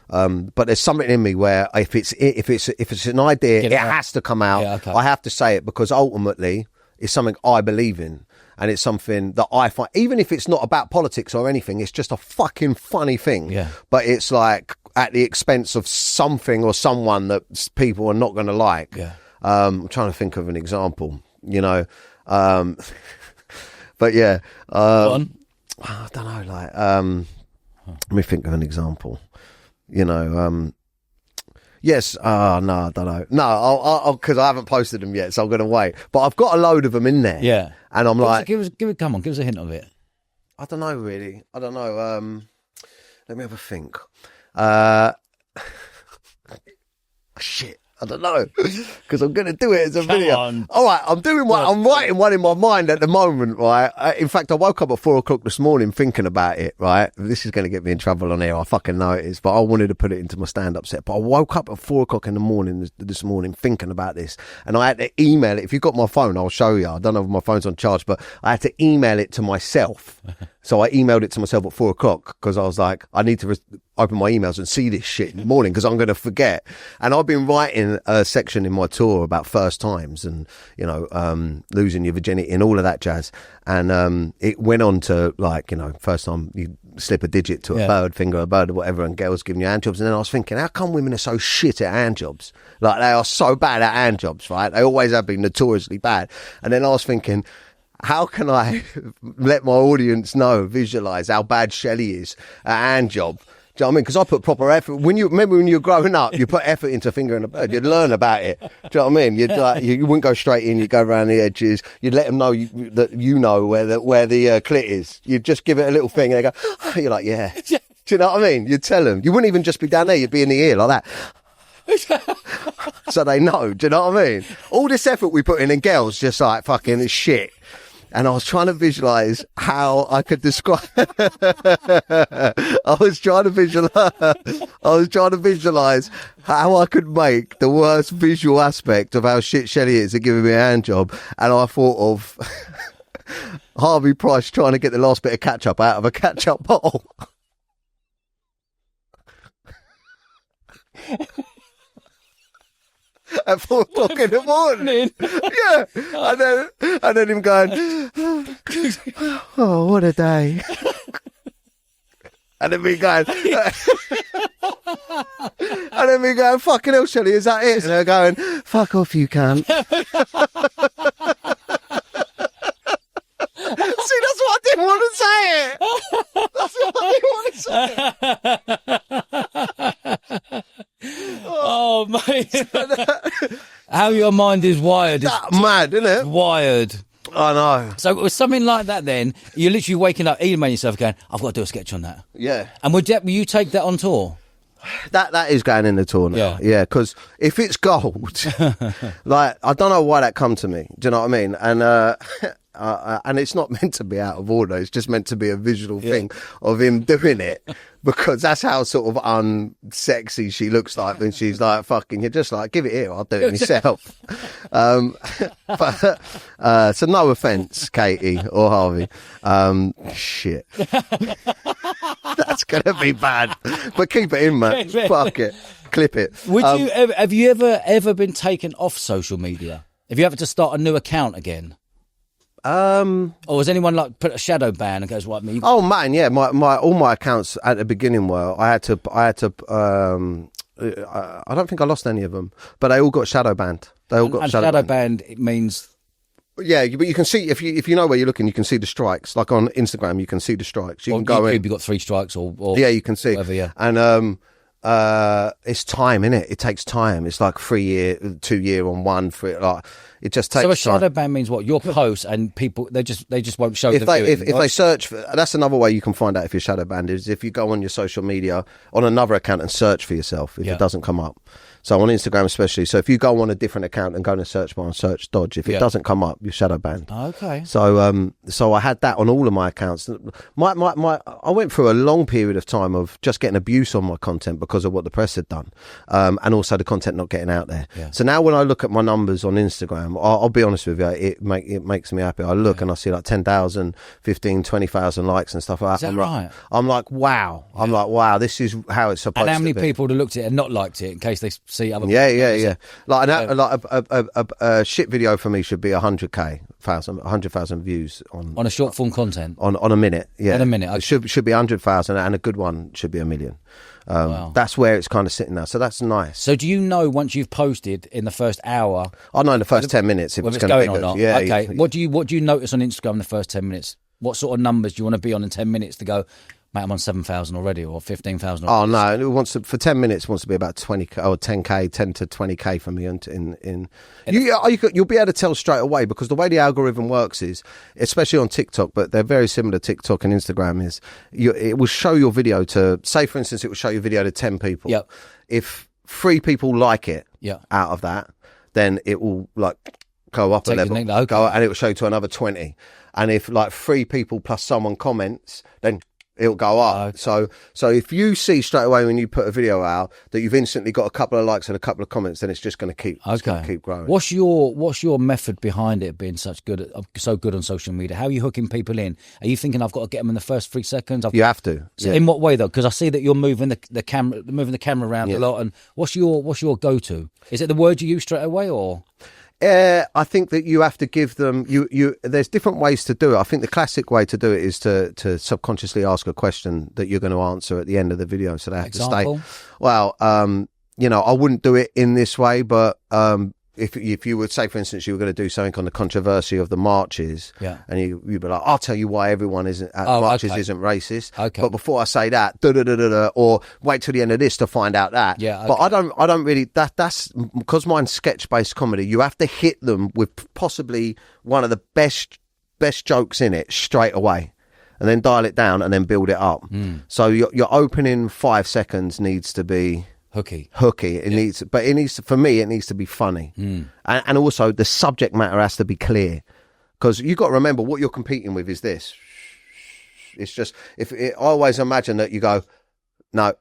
But there's something in me where if it's an idea, it has to come out. Yeah, okay. I have to say it, because ultimately it's something I believe in. And it's something that I find, even if it's not about politics or anything, it's just a fucking funny thing. Yeah. But it's like at the expense of something or someone that people are not going to like. Yeah. I'm trying to think of an example, you know. But yeah. I don't know, like, let me think of an example. You know, yes, no, I don't know. No, I'll because I haven't posted them yet, so I'm going to wait. But I've got a load of them in there. Yeah. And I'm like... Come on, give us a hint of it. I don't know, really. I don't know. Let me have a think. Shit. I don't know, because I'm going to do it as a video. On. All right, I'm writing one in my mind at the moment, right? In fact, I woke up at 4:00 this morning thinking about it, right? This is going to get me in trouble on here. I fucking know it is, but I wanted to put it into my stand-up set. But I woke up at 4:00 in the morning this morning thinking about this, and I had to email it. If you've got my phone, I'll show you. I don't know if my phone's on charge, but I had to email it to myself. So I emailed it to myself at 4:00 because I was like, I need to open my emails and see this shit in the morning because I'm going to forget. And I've been writing a section in my tour about first times and, you know, losing your virginity and all of that jazz. And it went on to, like, you know, first time you slip a digit to a bird, finger a bird or whatever, and girls giving you hand jobs. And then I was thinking, how come women are so shit at hand jobs? Like, they are so bad at hand jobs, right? They always have been notoriously bad. And then I was thinking, how can I let my audience know, visualise how bad Shelley is at hand job? Do you know what I mean? Because I put proper effort. Remember when you were growing up, you put effort into fingering a bird. You'd learn about it. Do you know what I mean? You'd you wouldn't go straight in. You'd go around the edges. You'd let them know that you know where the clit is. You'd just give it a little thing, and they go. Oh, you're like, yeah. Do you know what I mean? You'd tell them. You wouldn't even just be down there. You'd be in the ear like that. So they know. Do you know what I mean? All this effort we put in, and girls just like fucking shit. And I was trying to visualize how I could describe. I was trying to visualize how I could make the worst visual aspect of how shit Shelley is at giving me a hand job. And I thought of Harvey Price trying to get the last bit of ketchup out of a ketchup bottle. At 4 o'clock in the morning. Yeah. And then him going, oh, what a day. And then me going, fucking hell, Shelley, is that it? And they're going, fuck off, you cunt. See, that's why I didn't want to say it. That's why I didn't want to say it. Oh, mate. How your mind is wired. That's mad, isn't it? Wired. I know. So with something like that then, you're literally waking up, emailing yourself going, I've got to do a sketch on that. Yeah. And will you take that on tour? That is going in the tour now. Yeah, because if it's gold, like, I don't know why that come to me. Do you know what I mean? And it's not meant to be out of order. It's just meant to be a visual thing of him doing it, because that's how sort of unsexy she looks like when she's like, fucking, you're just like, give it here, I'll do it myself. So no offence, Katie or Harvey. Shit. That's going to be bad. But keep it in, man. Fuck it. Clip it. Have you ever been taken off social media? Have you ever to start a new account again? Or has anyone like put a shadow ban and goes, what me? Oh man, yeah. My all my accounts at the beginning were, I had to I don't think I lost any of them, but they all got shadow banned. They all got shadow banned. It means, yeah, but you can see, if you know where you're looking, you can see the strikes. Like on Instagram, you can see the strikes. You can go YouTube, in. You got 3 strikes or yeah, you can see. Whatever, yeah. And it's time, innit? It takes time. It's like 3 year, 2 year on one for it. Like, it just takes. So a shadow time. ban means what? Your post and people they just won't show. If they search for, that's another way you can find out if you're shadow banned, is if you go on your social media on another account and search for yourself if it doesn't come up. So on Instagram especially. So if you go on a different account and go to search bar and search Dodge, if it doesn't come up, you're shadow banned. Okay. So I had that on all of my accounts. I went through a long period of time of just getting abuse on my content because of what the press had done, and also the content not getting out there. Yeah. So now when I look at my numbers on Instagram, I'll be honest with you, it makes me happy. I look and I see like 10,000, 15, 20,000 likes and stuff like that. Is that right? I'm like, wow. I'm like, wow, this is how it's supposed to be. And how many people have looked at it and not liked it in case they see other people? Yeah. Like a shit video for me should be 100,000 views on a short form content on a minute. Yeah, on a minute. Okay. It should be 100,000, and a good one should be 1 million. Wow. That's where it's kind of sitting now. So that's nice. So do you know once you've posted in the first hour? I know in the first 10 minutes if it's going to be or not. Yeah. Okay. What do you notice on Instagram in the first 10 minutes? What sort of numbers do you want to be on in 10 minutes to go, mate, I'm on 7,000 already, or 15,000 already? Oh, no. For 10 minutes, it wants to be about 20K or 10K, 10 to 20K for me. You'll be able to tell straight away, because the way the algorithm works is, especially on TikTok, but they're very similar, TikTok and Instagram, is it will show your video to, say, for instance, it will show your video to 10 people. Yep. If 3 people like it out of that, then it will like go up a level, and it will show to another 20. And if like 3 people plus someone comments, then it'll go up. Okay. So if you see straight away when you put a video out that you've instantly got a couple of likes and a couple of comments, then it's just going to keep growing. What's your method behind it being so good on social media? How are you hooking people in? Are you thinking I've got to get them in the first 3 seconds? You have to. So in what way though? Because I see that you're moving the camera around a lot. And what's your go-to? Is it the word you use straight away or? I think that you have to give them there's different ways to do it. I think the classic way to do it is to subconsciously ask a question that you're going to answer at the end of the video, so they have to stay. Well, I wouldn't do it in this way, but if you would say, for instance, you were going to do something on the controversy of the marches, and you'd be like, I'll tell you why everyone isn't at marches isn't racist. Okay. But before I say that, or wait till the end of this to find out that. Yeah. Okay. But I don't really. That's because mine's sketch-based comedy. You have to hit them with possibly one of the best jokes in it straight away, and then dial it down and then build it up. So your opening 5 seconds needs to be hooky. It needs to be funny, and also the subject matter has to be clear, because you got to remember what you're competing with is this. It's just I always imagine that you go, no,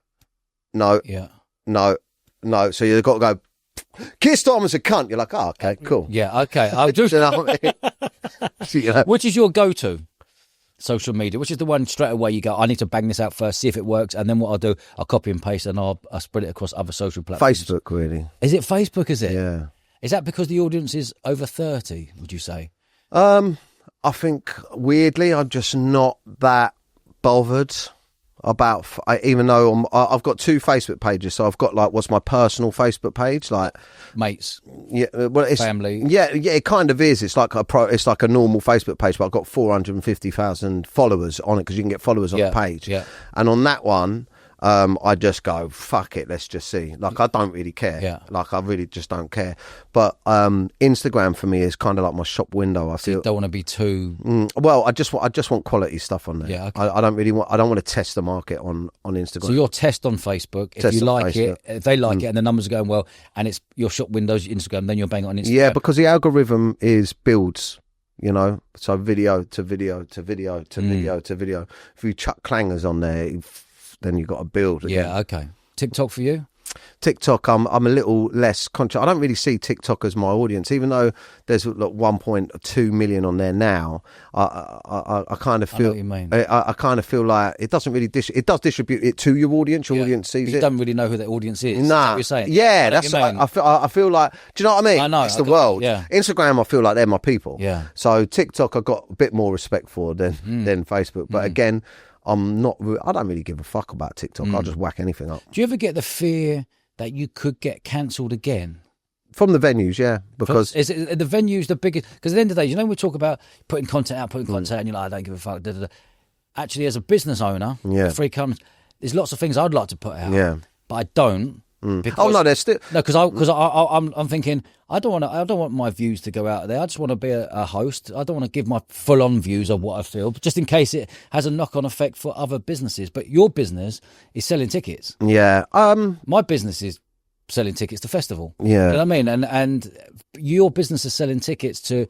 so you've got to go, Keir Starmer's a cunt. You're like, oh, okay, cool. Yeah, okay. I'll just, which is your go-to social media? Which is the one straight away you go, I need to bang this out first, see if it works, and then what I'll do, I'll copy and paste and I'll spread it across other social platforms? Facebook, really. Is it Facebook, is it? Yeah. Is that because the audience is over 30, would you say? I think, weirdly, I'm just not that bothered about, even though I've got 2 Facebook pages. So I've got what's my personal Facebook page, mates, it's family. Yeah, it kind of is. It's like it's like a normal Facebook page, but I've got 450,000 followers on it, because you can get followers on the page. Yeah. And on that one, I just go, fuck it, let's just see. I don't really care. Yeah. I really just don't care. But Instagram for me is kind of like my shop window. I feel you don't want to be too. Well, I just want quality stuff on there. Yeah. Okay. I don't want to test the market on Instagram. So you'll test on Facebook. If you like it, if they like it, and the numbers are going well, and it's your shop windows, Instagram, then you'll bang it on Instagram. Yeah, because the algorithm builds. So video to video to video to video to video. If you chuck clangers on there, then you've got to build again. Yeah, okay. TikTok for you? TikTok, I'm a little less conscious. I don't really see TikTok as my audience, even though there's 1.2 million on there now. I kind of feel. I know what you mean. I kind of feel like it doesn't really it does distribute it to your audience. Your audience sees it. You don't really know who that audience is. Nah, is that what you're saying. Yeah, that's what I feel like. Do you know what I mean? I know. It's the world. Yeah. Instagram, I feel like they're my people. Yeah. So TikTok, I've got a bit more respect for than Facebook. But again, I don't really give a fuck about TikTok. I'll just whack anything up. Do you ever get the fear that you could get cancelled again? From the venues, yeah. Because is it the venues the biggest? Because at the end of the day, we talk about putting content out, and you're like, I don't give a fuck. Da, da, da. Actually, as a business owner, free comes. There's lots of things I'd like to put out, but I don't. Because, there's still because I'm thinking I don't want my views to go out there. I just want to be a host. I don't want to give my full on views of what I feel, just in case it has a knock on effect for other businesses. But your business is selling tickets. Yeah. My business is selling tickets to festival. Yeah. You know what I mean? And your business is selling tickets to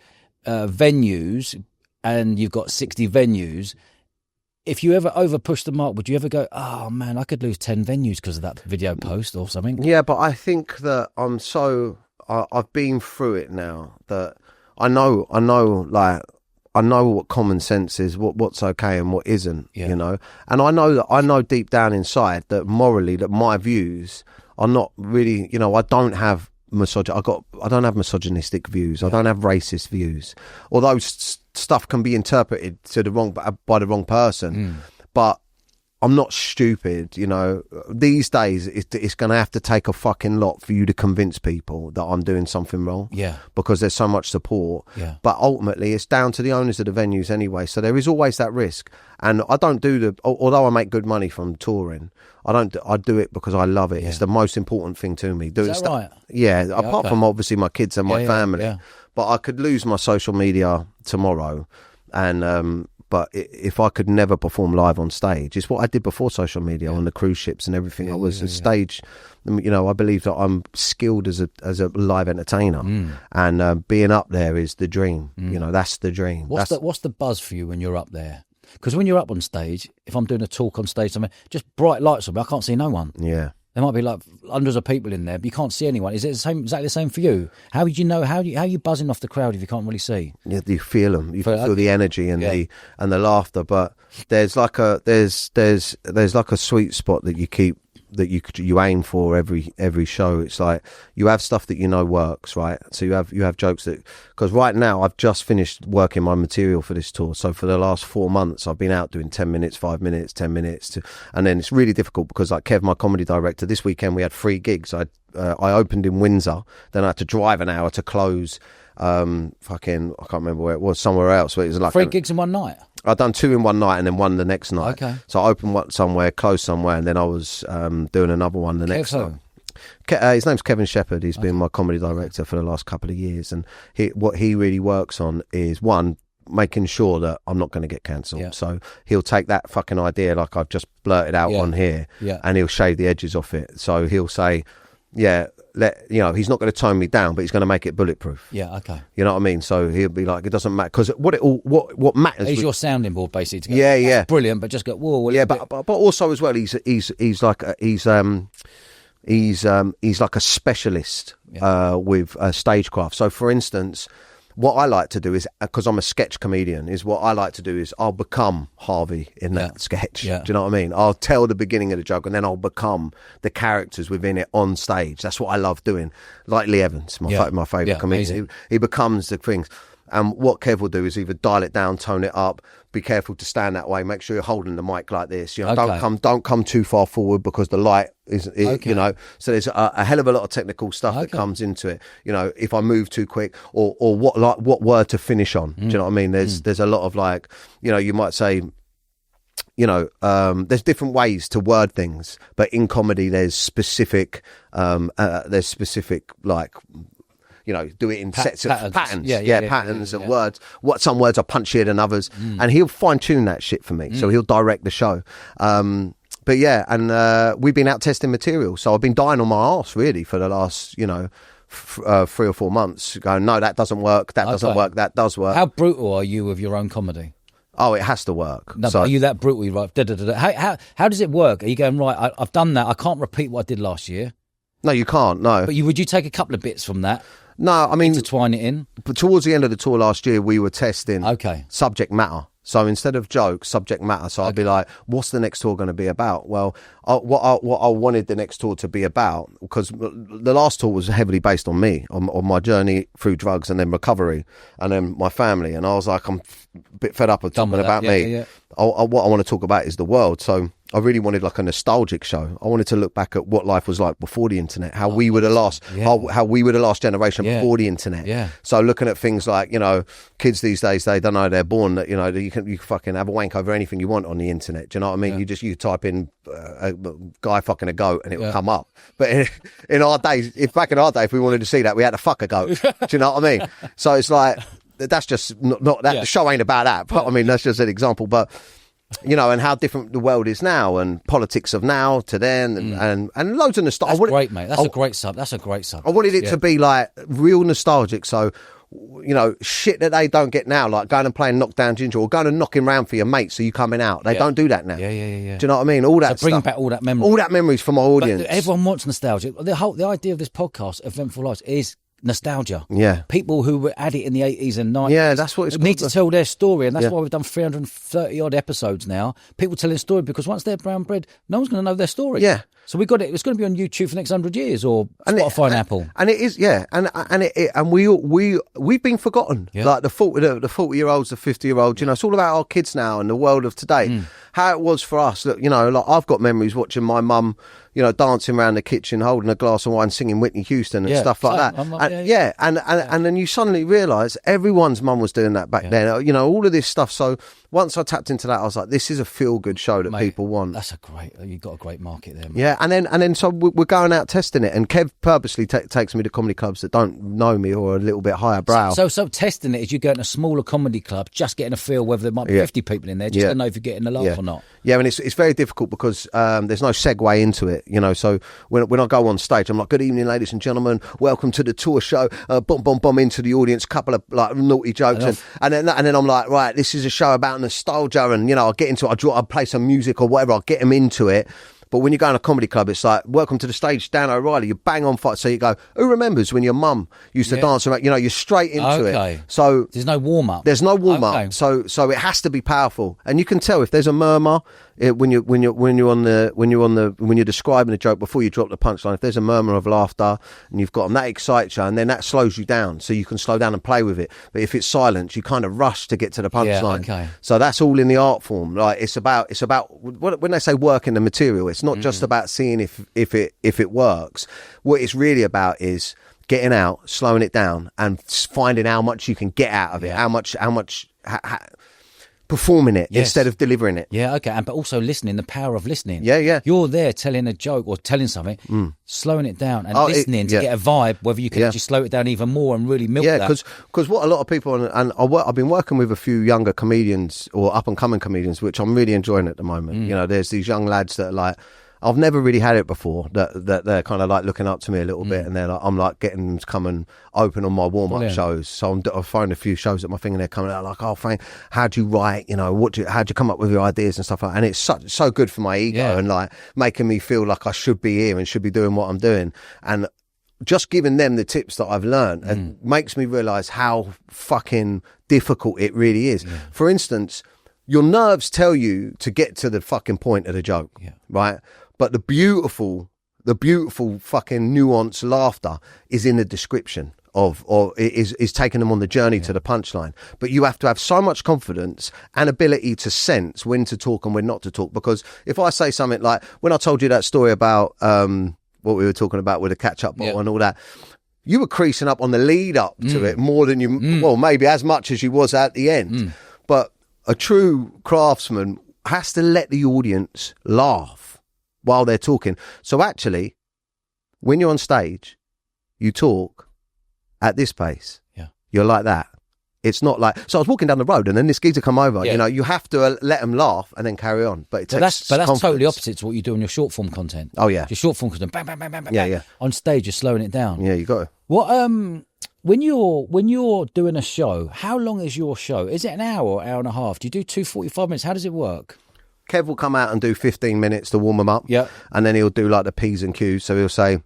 venues, and you've got 60 venues. If you ever over push the mark, would you ever go, oh man, I could lose 10 venues because of that video post or something? Yeah, but I think that I've been through it now, that I know what common sense is, what's okay and what isn't, and I know deep down inside that morally that my views are not really, I don't have I don't have misogynistic views. I don't have racist views. Although stuff can be interpreted to by the wrong person, but I'm not stupid. These days it's going to have to take a fucking lot for you to convince people that I'm doing something wrong. Yeah, because there's so much support. Yeah, but ultimately it's down to the owners of the venues anyway. So there is always that risk. And I don't although I make good money from touring, I do it because I love it. Yeah. It's the most important thing to me. Is that right? Yeah, apart from obviously my kids and my family. Yeah. But I could lose my social media tomorrow, and but if I could never perform live on stage, it's what I did before social media on the cruise ships and everything. I was a stage, I believe that I'm skilled as a live entertainer, and being up there is the dream. That's the dream. What's the buzz for you when you're up there? Because when you're up on stage, if I'm doing a talk on stage, somewhere, just bright lights on me, I can't see no one. Yeah. There might be like hundreds of people in there, but you can't see anyone. Is it exactly the same for you? How would you know? How are you buzzing off the crowd if you can't really see? Yeah, you feel them. You feel the energy and the laughter. But there's like a sweet spot that you keep, that you aim for every show. It's like you have stuff that you know works, right? So you have jokes that, because right now I've just finished working my material for this tour. So for the last 4 months I've been out doing 10 minutes, 5 minutes, 10 minutes and then it's really difficult because like Kev, my comedy director, this weekend we had 3 gigs. I opened in Windsor, then I had to drive an hour to close I can't remember where it was, somewhere else, but it was like 3 gigs in one night. I'd done 2 in one night and then 1 the next night. Okay. So I opened one somewhere, closed somewhere, and then I was doing another one the next night. His name's Kevin Shepherd. He's been my comedy director for the last couple of years, and what he really works on is, one, making sure that I'm not going to get cancelled. Yeah. So he'll take that fucking idea like I've just blurted out on here, and he'll shave the edges off it. So he'll say, he's not going to tone me down, but he's going to make it bulletproof. Yeah, okay. You know what I mean? So he'll be like, it doesn't matter, because what matters. He's your sounding board, basically. To go, yeah, brilliant, but just go, whoa. But also as well, he's like a specialist with stagecraft. So for instance, what I like to do is, because I'm a sketch comedian, I'll become Harvey in that sketch. Yeah. Do you know what I mean? I'll tell the beginning of the joke and then I'll become the characters within it on stage. That's what I love doing. Like Lee Evans, my favourite comedian. He becomes the things. And what Kev will do is either dial it down, tone it up, be careful to stand that way, make sure you're holding the mic like this. You know, don't come too far forward because the light is, you know. So there's a hell of a lot of technical stuff that comes into it. You know, if I move too quick, or what word to finish on. Do you know what I mean? There's a lot of, like, you know, you might say, you know, there's different ways to word things, but in comedy there's specific like, you know, do it in sets of patterns. Patterns and words. Some words are punchier than others. And he'll fine tune that shit for me. So he'll direct the show. But yeah, and we've been out testing material. So I've been dying on my arse really for the last, you know, 3 or 4 months, going, no, that doesn't work. That doesn't work. That does work. How brutal are you with your own comedy? Oh, it has to work. No, so, are you that brutal? Right? How does it work? Are you going, right, I've done that. I can't repeat what I did last year. No, you can't. No. But would you take a couple of bits from that? No, I mean, intertwine it in. But towards the end of the tour last year, we were testing subject matter. So instead of jokes, subject matter. So I'd be like, what's the next tour going to be about? Well, what I wanted the next tour to be about, because the last tour was heavily based on me, on my journey through drugs and then recovery and then my family. And I was like, I'm a bit fed up of talking about me. Yeah. What I want to talk about is the world. So I really wanted like a nostalgic show. I wanted to look back at what life was like before the internet, how we were the last generation before the internet. Yeah. So looking at things like, you know, kids these days, they don't know they're born that, you know, you can fucking have a wank over anything you want on the internet. Do you know what I mean? Yeah. You type in a guy fucking a goat and it will come up. But in our days, back in our day, if we wanted to see that, we had to fuck a goat. Do you know what I mean? So it's like, that's just not that. The show ain't about that. But I mean, that's just an example. But you know, and how different the world is now, and politics of now to then, and loads of nostalgia. That's great, mate. That's a great sub. I wanted it to be like real nostalgic. So, you know, shit that they don't get now, like going and playing Knockdown Ginger or going and knocking round for your mates so you coming out. They don't do that now. Yeah. Do you know what I mean? All that so bring stuff. Back all that memory. All that memories for my audience. But everyone wants nostalgia. The idea of this podcast, Eventful Lives, is nostalgia. Yeah. People who were at it in the 80s and 90s. Yeah, that's what it's need to tell their story, and that's why we've done 330 odd episodes now. People telling story, because once they're brown bread, no one's going to know their story. Yeah. So we got it. It's going to be on YouTube for the next 100 years, or Spotify and Apple. And it is, and we've been forgotten. Yeah. Like the 40-year-olds, the 50-year-olds. You know, it's all about our kids now and the world of today. How it was for us. Look, you know, like I've got memories watching my mum, you know, dancing around the kitchen, holding a glass of wine, singing Whitney Houston and stuff like that. And then you suddenly realise everyone's mum was doing that back then. You know, all of this stuff. So once I tapped into that, I was like, this is a feel-good show that people want. You've got a great market there, mate. Yeah, then so we're going out testing it, and Kev purposely takes me to comedy clubs that don't know me or are a little bit higher brow. So testing it is you go to a smaller comedy club, just getting a feel whether there might be 50 people in there, just to know if you're getting a laugh or not. Yeah, and it's very difficult because there's no segue into it, you know. So when I go on stage, I'm like, "Good evening, ladies and gentlemen. Welcome to the tour show." Bomb into the audience, a couple of like naughty jokes, and then I'm like, right, this is a show about nostalgia, and you know, I'll get into it. I'll play some music or whatever. I'll get them into it. But when you go in a comedy club, it's like, welcome to the stage, Dan O'Reilly. You bang on fight. So you go, who remembers when your mum used to dance around? You know, you're straight into it. So there's no warm up. There's no warm up. So it has to be powerful, and you can tell if there's a murmur when you're describing the joke before you drop the punchline. If there's a murmur of laughter and you've got them, that excites you, and then that slows you down, so you can slow down and play with it. But if it's silence, you kind of rush to get to the punchline. Yeah, okay. So that's all in the art form. Like it's about when they say working the material, it's not just about seeing if it works. What it's really about is getting out, slowing it down, and finding how much you can get out of it. How much performing it instead of delivering it. Yeah, okay. But also listening, the power of listening. Yeah. You're there telling a joke or telling something, slowing it down and listening to get a vibe, whether you can actually slow it down even more and really milk that. Yeah, because what a lot of people, and I've been working with a few younger comedians or up-and-coming comedians, which I'm really enjoying at the moment. You know, there's these young lads that are like, I've never really had it before, that they're kind of like looking up to me a little bit, and I'm like getting them to come and open on my warm-up shows. So I've found a few shows at my thing, and they're coming out like, "Oh, Frank, how'd you write? You know, how'd you come up with your ideas and stuff like that?" And it's so good for my ego and like making me feel like I should be here and should be doing what I'm doing. And just giving them the tips that I've learned and makes me realise how fucking difficult it really is. Yeah. For instance, your nerves tell you to get to the fucking point of the joke, right? But the beautiful fucking nuanced laughter is in the description is taking them on the journey to the punchline. But you have to have so much confidence and ability to sense when to talk and when not to talk. Because if I say something like, when I told you that story about what we were talking about with the catch-up bottle and all that, you were creasing up on the lead up to it more than you, well, maybe as much as you was at the end. But a true craftsman has to let the audience laugh while they're talking. So actually, when you're on stage, you talk at this pace. Yeah. You're like that. It's not like, so I was walking down the road and then this geezer come over. You know, you have to let them laugh and then carry on. But that's totally opposite to what you do on your short form content. Oh yeah. Your short form content, bang, bang, bang, bang, bang. Yeah. On stage, you're slowing it down. Yeah, you got to. What when you're doing a show, how long is your show? Is it an hour or hour and a half? Do you do 2 45 minutes? How does it work? Kev will come out and do 15 minutes to warm them up. Yeah. And then he'll do like the P's and Q's. So he'll say,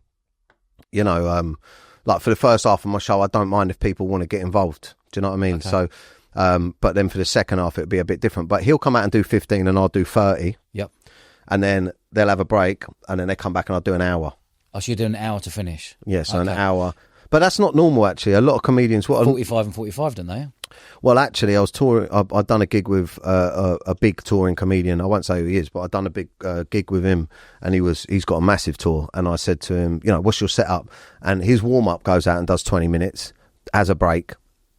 you know, like for the first half of my show, I don't mind if people want to get involved. Do you know what I mean? Okay. So, but then for the second half, it'll be a bit different. But he'll come out and do 15 and I'll do 30. Yep. And then they'll have a break and then they come back and I'll do an hour. Oh, so you're doing an hour to finish? Yeah, so an hour. But that's not normal, actually. A lot of comedians... 45 and 45, don't they? Well, actually, I was touring... I'd done a gig with a big touring comedian. I won't say who he is, but I'd done a big gig with him, and he's got a massive tour. And I said to him, you know, what's your setup? And his warm-up goes out and does 20 minutes as a break,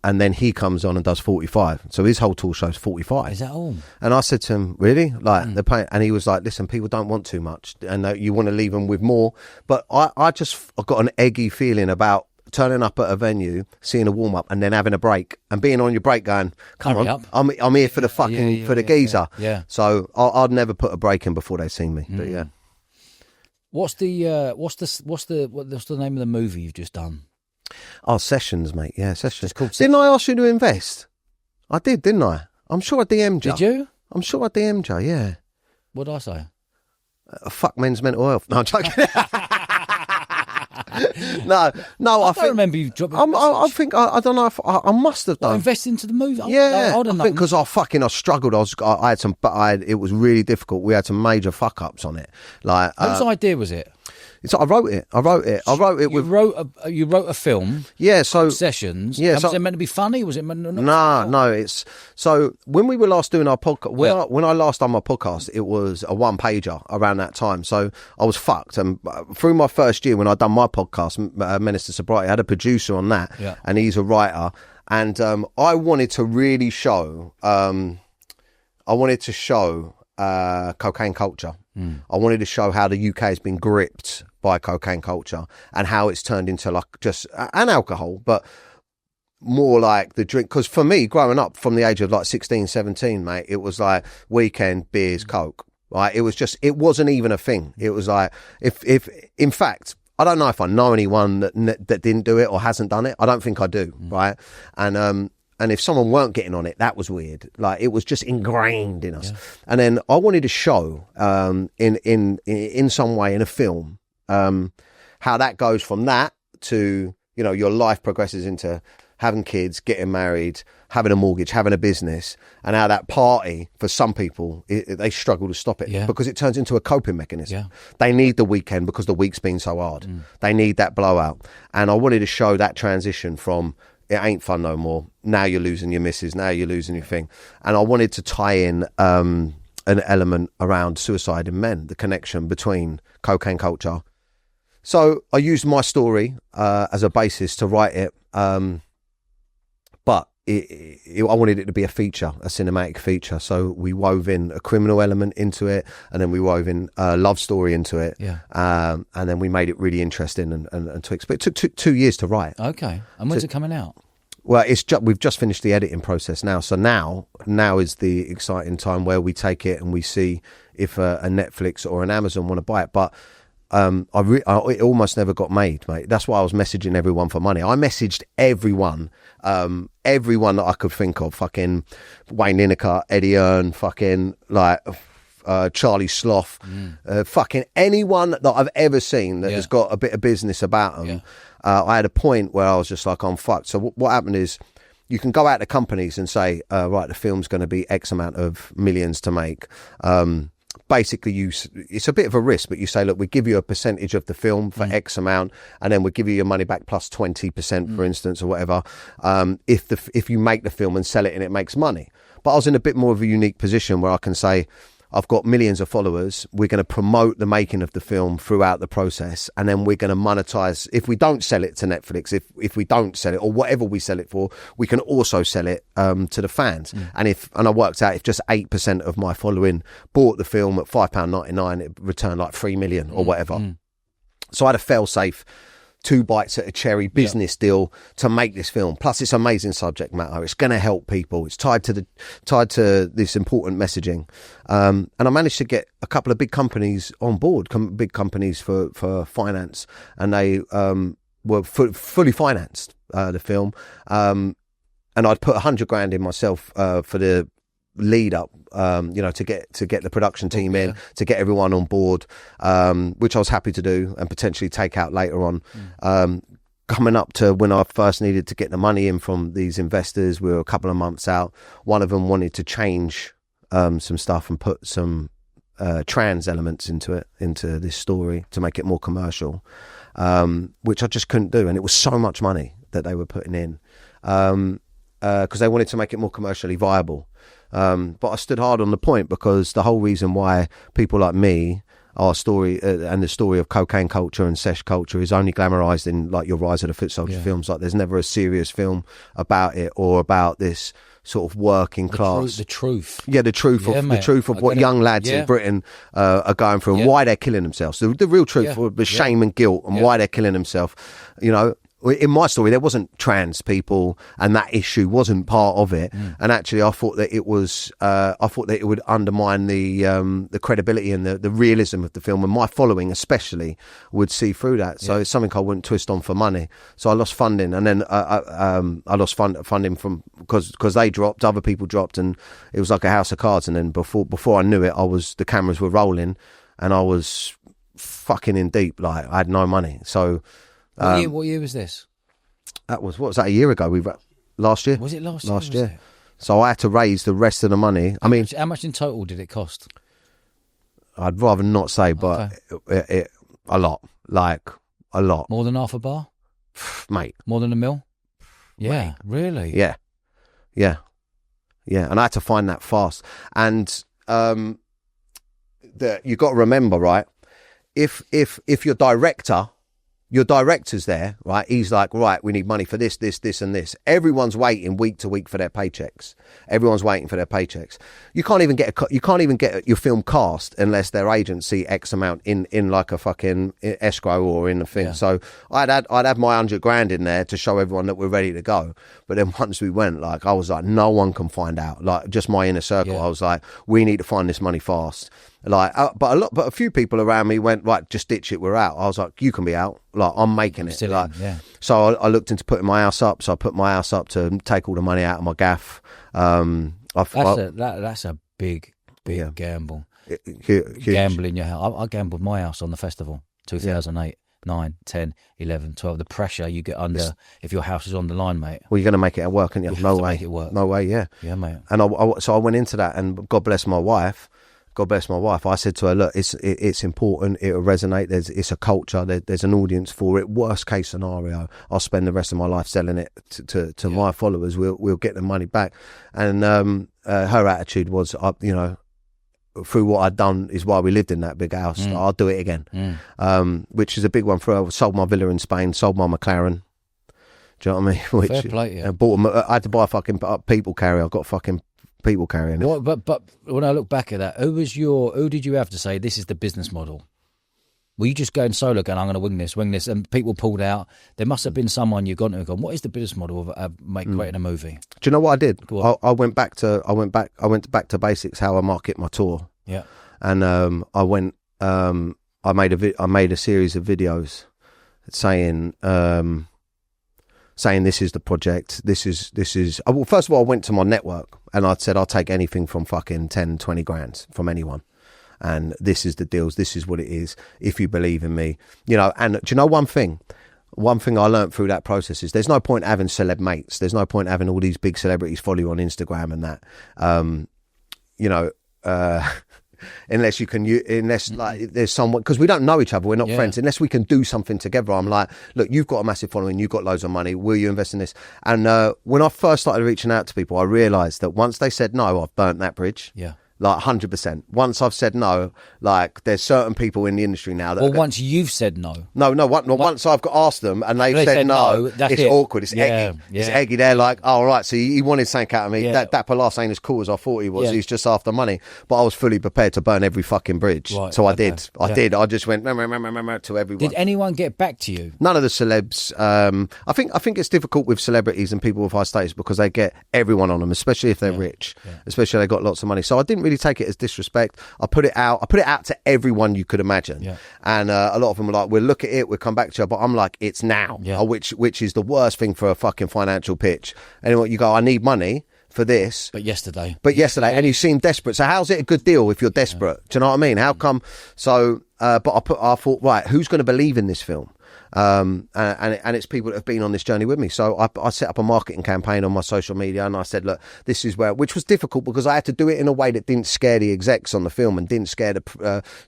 and then he comes on and does 45. So his whole tour show's 45. Is that all? And I said to him, really? Like, they're paying... And he was like, listen, people don't want too much, and you want to leave them with more. But I've got an eggy feeling about turning up at a venue, seeing a warm-up, and then having a break, and being on your break going, come Hurry on, up. I'm here for the fucking, for the geezer. Yeah. So I'd never put a break in before they see me, but yeah. What's the name of the movie you've just done? Oh, Sessions, mate. Yeah, Sessions. Didn't I ask you to invest? I did, didn't I? I'm sure I DM'd you. Did you? I'm sure I DM'd you, yeah. What did I say? Fuck men's mental health. No, I'm joking. No. I don't remember you dropping. I think I don't know if I must have done. Invest into the movie. Yeah, I think because I struggled. I had some, but it was really difficult. We had some major fuck ups on it. Like, whose idea was it? I wrote it. You wrote a film. Yeah. So Sessions. Yeah. Was it meant to be funny? Was it meant? No. It's so when we were last doing our podcast. When I last done my podcast, it was a 1-pager around that time. So I was fucked. And through my first year, when I done my podcast, Menace to Sobriety, I had a producer on that, and he's a writer. And I wanted to really show. cocaine culture. I wanted to show how the UK has been gripped by cocaine culture and how it's turned into like just and alcohol, but more like the drink. Because for me, growing up from the age of like 16, 17, mate, it was like weekend beers, Coke. Right? It wasn't even a thing. It was like if in fact, I don't know if I know anyone that didn't do it or hasn't done it. I don't think I do. Right. And if someone weren't getting on it, that was weird. Like it was just ingrained in us. Yeah. And then I wanted to show, in some way in a film, how that goes from that to, you know, your life progresses into having kids, getting married, having a mortgage, having a business, and how that party, for some people, they struggle to stop it because it turns into a coping mechanism. Yeah. They need the weekend because the week's been so hard. They need that blowout. And I wanted to show that transition from, it ain't fun no more. Now you're losing your missus. Now you're losing your thing. And I wanted to tie in an element around suicide in men, the connection between cocaine culture. So I used my story as a basis to write it. But I wanted it to be a feature, a cinematic feature. So we wove in a criminal element into it, and then we wove in a love story into it. Yeah. And then we made it really interesting and to explain. It took 2 years to write. Okay. And when's it coming out? Well, we've just finished the editing process now. So now is the exciting time where we take it and we see if a Netflix or an Amazon want to buy it. But it almost never got made, mate. That's why I was messaging everyone for money. I messaged everyone that I could think of. Fucking Wayne Lineker, Eddie Earn, fucking like Charlie Sloth, fucking anyone that I've ever seen that has got a bit of business about them. Yeah. I had a point where I was just like, I'm fucked. So what happened is, you can go out to companies and say, right, the film's going to be X amount of millions to make. Basically, it's a bit of a risk, but you say, look, we give you a percentage of the film for X amount, and then we'll give you your money back plus 20%, for instance, or whatever, if you make the film and sell it and it makes money. But I was in a bit more of a unique position where I can say, I've got millions of followers. We're going to promote the making of the film throughout the process, and then we're going to monetize. If we don't sell it to Netflix, if we don't sell it or whatever we sell it for, we can also sell it to the fans. And I worked out if just 8% of my following bought the film at £5.99, it returned like 3 million or whatever. So I had a fail-safe 2 bites at a cherry business deal to make this film. Plus, it's amazing subject matter. It's going to help people. It's tied to this important messaging. And I managed to get a couple of big companies on board, big companies for finance, and they were fully financed the film. And I'd put 100 grand in myself for the lead up, to get the production team in, to get everyone on board, which I was happy to do and potentially take out later on. Coming up to when I first needed to get the money in from these investors, we were a couple of months out. One of them wanted to change some stuff and put some trans elements into this story to make it more commercial, which I just couldn't do. And it was so much money that they were putting in because they wanted to make it more commercially viable. But I stood hard on the point, because the whole reason why people like me, our story and the story of cocaine culture and sesh culture is only glamorized in like your Rise of the Foot Soldier films. Like there's never a serious film about it or about this sort of working class. The truth. Yeah, the truth of what young lads in Britain are going through and why they're killing themselves. The real truth of the shame and guilt and why they're killing themselves. You know, in my story, there wasn't trans people, and that issue wasn't part of it. And actually, I thought that it was. I thought that it would undermine the credibility and the realism of the film, and my following, especially, would see through that. So it's something I wouldn't twist on for money. So I lost funding, and then I lost funding from because they dropped, other people dropped, and it was like a house of cards. And then before I knew it, the cameras were rolling, and I was fucking in deep. Like I had no money. So. What year was this? What was that, a year ago? Last year? Was it last year? Last year. So I had to raise the rest of the money. How much in total did it cost? I'd rather not say, but it a lot. Like, a lot. More than half a bar? Mate. More than $1 million? Yeah, mate. Really? Yeah. And I had to find that fast. And you got to remember, right? If your director your director's there, right? He's like, right, we need money for this, this, this, and this. Everyone's waiting week to week for their paychecks. Everyone's waiting for their paychecks. You can't even get your film cast unless their agent see X amount in like a fucking escrow or in a thing. Yeah. So I'd have my 100 grand in there to show everyone that we're ready to go. But then once we went, like, I was like, no one can find out. Like, just my inner circle. Yeah. I was like, we need to find this money fast. Like, but a few people around me went, right, just ditch it, we're out. I was like, you can be out. Like, I'm making it. Like, yeah. So I looked into putting my house up. So I put my house up to take all the money out of my gaff. That's a big gamble. Huge. Gambling your house. I gambled my house on the festival, 2008. 9, 10, 11, 12. The pressure you get under if your house is on the line, mate. Well, you're going to make it work, aren't you? No way. Make it work. No way, yeah. Yeah, mate. And so I went into that, and God bless my wife. I said to her, look, it's important. It'll resonate. It's a culture. There's an audience for it. Worst case scenario, I'll spend the rest of my life selling it to my followers. We'll get the money back. And her attitude was, through what I'd done is why we lived in that big house. I'll do it again, which is a big one for her. I sold my villa in Spain, sold my McLaren. Do you know what I mean? Fair play, yeah. I had to buy a fucking people carrier. I got fucking people carrying it. But when I look back at that, who did you have to say this is the business model? Were you just going solo, going, I'm going to wing this, and people pulled out? There must have been someone you've gone to and gone, what is the business model of creating a movie? Do you know what I did? I went back to basics, how I market my tour. Yeah. And I made a series of videos saying this is the project, this is well, first of all, I went to my network and I said, I'll take anything from fucking 10, 20 grand from anyone. And this is the deals. This is what it is. If you believe in me, and do you know one thing I learned through that process is there's no point having celeb mates. There's no point having all these big celebrities follow you on Instagram and that, unless like there's someone, because we don't know each other, we're not friends, unless we can do something together. I'm like, look, you've got a massive following, you've got loads of money, will you invest in this? And when I first started reaching out to people, I realised that once they said no, I've burnt that bridge. Yeah. Like 100%. Once I've said no, like there's certain people in the industry now that. Well, once you've said no. Once I've asked them and they've said no, it's awkward. It's eggy. Yeah. It's eggy. They're like, oh, right. So he wanted something out of me. Yeah. That Dapper last ain't as cool as I thought he was. Yeah. He's just after money. But I was fully prepared to burn every fucking bridge. Right. So I did. I just went to everyone. Did anyone get back to you? None of the celebs. I think it's difficult with celebrities and people with high status because they get everyone on them, especially if they're rich, especially if they've got lots of money. So I didn't really take it as disrespect. I put it out to everyone you could imagine. Yeah. And a lot of them were like, we'll look at it, we'll come back to you. But I'm like, it's now, which is the worst thing for a fucking financial pitch. Anyway, you go, I need money for this. But yesterday, and you seem desperate. So how's it a good deal if you're desperate? Do you know what I mean? How come? So, but I thought, right, who's going to believe in this film? And it's people that have been on this journey with me. So I set up a marketing campaign on my social media and I said, look, this is which was difficult because I had to do it in a way that didn't scare the execs on the film and didn't scare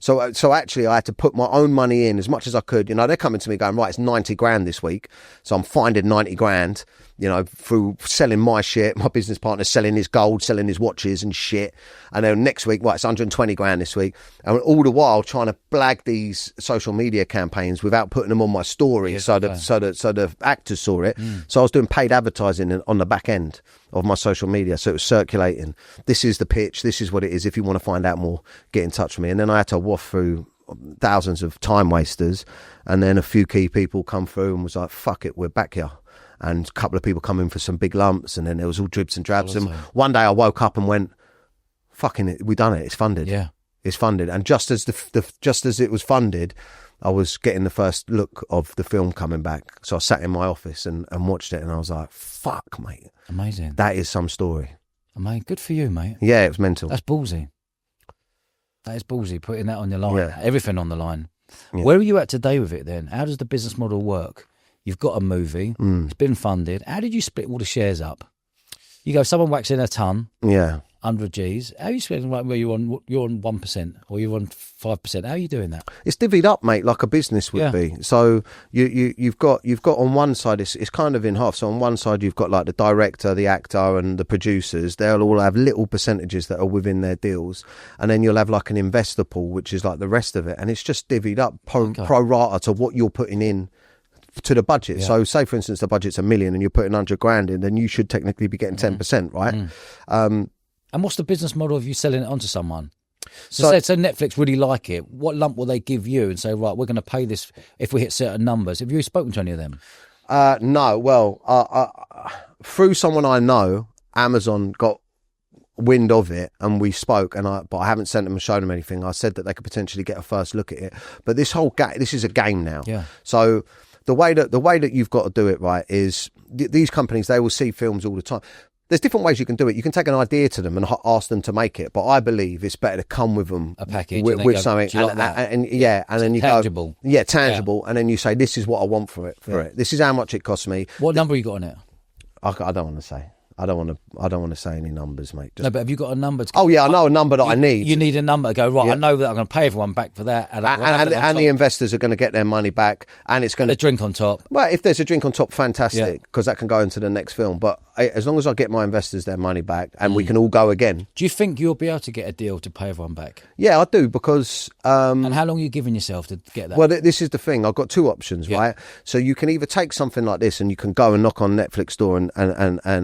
so actually I had to put my own money in as much as I could. They're coming to me going, right, it's 90 grand this week. So I'm finding 90 grand, through selling my shit, my business partner selling his gold, selling his watches and shit. And then next week, right, it's 120 grand this week. And all the while trying to blag these social media campaigns without putting them on my story, so the actors saw it. So I was doing paid advertising on the back end of my social media, so it was circulating. This is the pitch. This is what it is. If you want to find out more, get in touch with me. And then I had to waft through thousands of time wasters, and then a few key people come through and was like, "Fuck it, we're back here." And a couple of people come in for some big lumps, and then there was all dribs and drabs. And one day I woke up and went, "Fucking it, we done it. It's funded. Yeah, it's funded." And just as just as it was funded, I was getting the first look of the film coming back. So I sat in my office and watched it, and I was like, fuck, mate. Amazing. That is some story. Amazing. Good for you, mate. Yeah, it was mental. That's ballsy. That is ballsy, putting that on your line. Yeah. Everything on the line. Yeah. Where are you at today with it then? How does the business model work? You've got a movie. It's been funded. How did you split all the shares up? You go, someone whacks in a ton. Yeah. 100 G's. How are you splitting? Where you're on 1% or you're on 5%? How are you doing that? It's divvied up, mate, like a business would be. So you've got on one side, it's kind of in half. So on one side you've got like the director, the actor, and the producers. They'll all have little percentages that are within their deals, and then you'll have like an investor pool, which is like the rest of it, and it's just divvied up pro rata to what you're putting in to the budget. So say for instance the budget's $1 million and you're putting 100 grand in, then you should technically be getting 10%, right? And what's the business model of you selling it onto someone? So Netflix really like it. What lump will they give you and say, right, we're going to pay this if we hit certain numbers? Have you spoken to any of them? No. Well, through someone I know, Amazon got wind of it and we spoke, but I haven't sent them and shown them anything. I said that they could potentially get a first look at it. But this whole this is a game now. Yeah. So the way that you've got to do it right is these companies, they will see films all the time. There's different ways you can do it. You can take an idea to them and ask them to make it, but I believe it's better to come with them a package with something, and then you tangible. Go, tangible, and then you say, "This is what I want for it. This is how much it costs me." What number you got on it? I don't want to say. I don't want to say any numbers, mate. No, but have you got a number? I know a number that I need. You need a number to go, right, I know that I'm going to pay everyone back for that. And the investors are going to get their money back, and it's going to... A drink on top. Well, if there's a drink on top, fantastic, because that can go into the next film. But as long as I get my investors their money back and we can all go again... Do you think you'll be able to get a deal to pay everyone back? Yeah, I do, because... and how long are you giving yourself to get that? Well, this is the thing. I've got two options, right? So you can either take something like this and you can go and knock on Netflix door and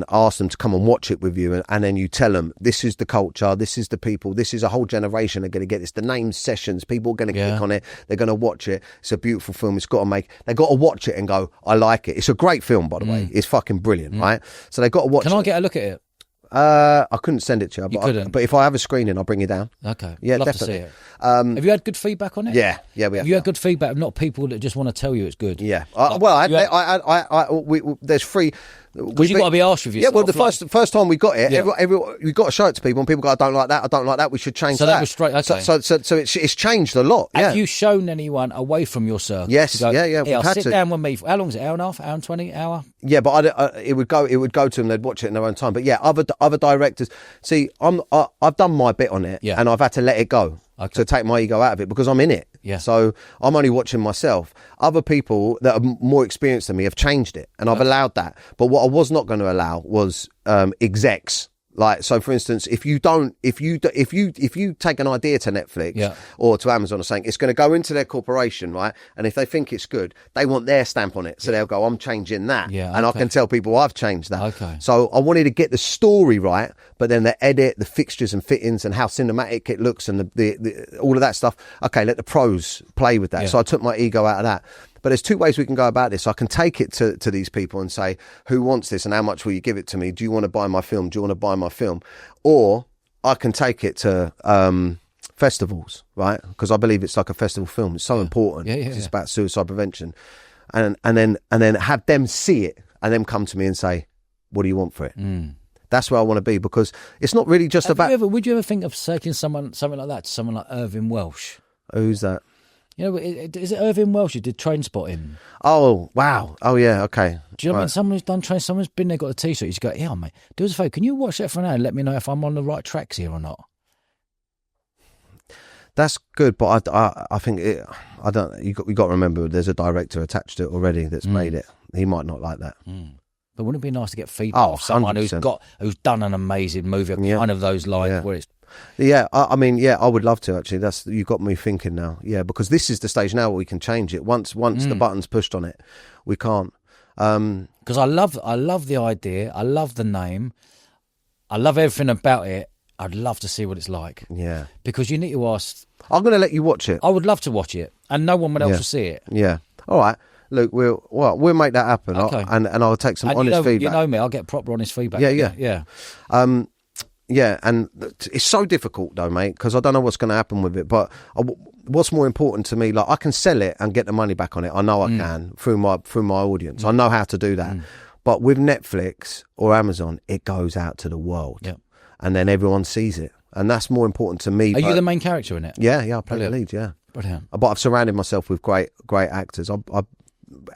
ask them to come and watch it with you, and then you tell them, this is the culture, this is the people, this is a whole generation are going to get this. The name sessions, people are going to click on it, they're going to watch it. It's a beautiful film. They've got to watch it and go, I like it. It's a great film, by the way. It's fucking brilliant, right? So they've got to watch it. Can I get a look at it? I couldn't send it to you, but if I have a screening, I'll bring you down. Okay, yeah, love definitely. To see it. Have you had good feedback on it? Yeah, we have. Have you had good feedback? Not people that just want to tell you it's good. Yeah. There's free. Because you've got to be arsed with yourself. Yeah, well, the first time we got it, we got to show it to people, and people go, I don't like that, we should change that. So that was straight, okay. So it's changed a lot. Have you shown anyone away from your circle? Yes, go, we've had sit to. down with me. How long is it? Hour and a half? Hour and 20? Hour? Yeah, but it would go to them, they'd watch it in their own time. But yeah, other directors, see, I've done my bit on it, and I've had to let it go. Okay. To take my ego out of it because I'm in it. Yeah. So I'm only watching myself. Other people that are more experienced than me have changed it, and I've allowed that. But what I was not going to allow was execs. Like, so for instance, if you take an idea to Netflix or to Amazon or something, it's going to go into their corporation, right? And if they think it's good, they want their stamp on it. So they'll go, I'm changing that. Yeah, and I can tell people I've changed that. Okay. So I wanted to get the story right, but then the edit, the fixtures and fittings and how cinematic it looks and the all of that stuff. Okay, let the pros play with that. Yeah. So I took my ego out of that. But there's two ways we can go about this. I can take it to these people and say, who wants this and how much will you give it to me? Do you want to buy my film? Do you want to buy my film? Or I can take it to festivals, right? Because I believe it's like a festival film. It's so important. It's about suicide prevention. And then have them see it and then come to me and say, what do you want for it? That's where I want to be, because it's not really just about... Would you ever think of searching something like that to someone like Irving Welsh? Who's that? You know, is it Irving Welsh who did Train Spotting? Oh, wow. Oh, yeah, okay. Do you know what I mean? Someone who's done Train, someone's been there, got a T-shirt, you just go, yeah, mate, do us a favour, can you watch that for an hour and let me know if I'm on the right tracks here or not? That's good, but I think you got to remember there's a director attached to it already that's made it. He might not like that. But wouldn't it be nice to get feedback from someone 100%. who's done an amazing movie, kind of those lines where it's... Yeah, I mean, I would love to actually. You got me thinking now. Yeah, because this is the stage now where we can change it. Once the button's pushed on it, we can't. Because I love the idea. I love the name. I love everything about it. I'd love to see what it's like. Yeah. Because you need to ask. I'm going to let you watch it. I would love to watch it, and no one else will see it. Yeah. All right. Look, we'll make that happen. Okay. And I'll take some honest feedback. You know me. I'll get proper honest feedback. Yeah. Yeah, and it's so difficult though, mate, because I don't know what's going to happen with it. But what's more important to me, like, I can sell it and get the money back on it. I know I can through my audience. I know how to do that. But with Netflix or Amazon, it goes out to the world, and then everyone sees it, and that's more important to me. Are you the main character in it? Yeah, I play the lead. Yeah, brilliant. But I've surrounded myself with great actors. I've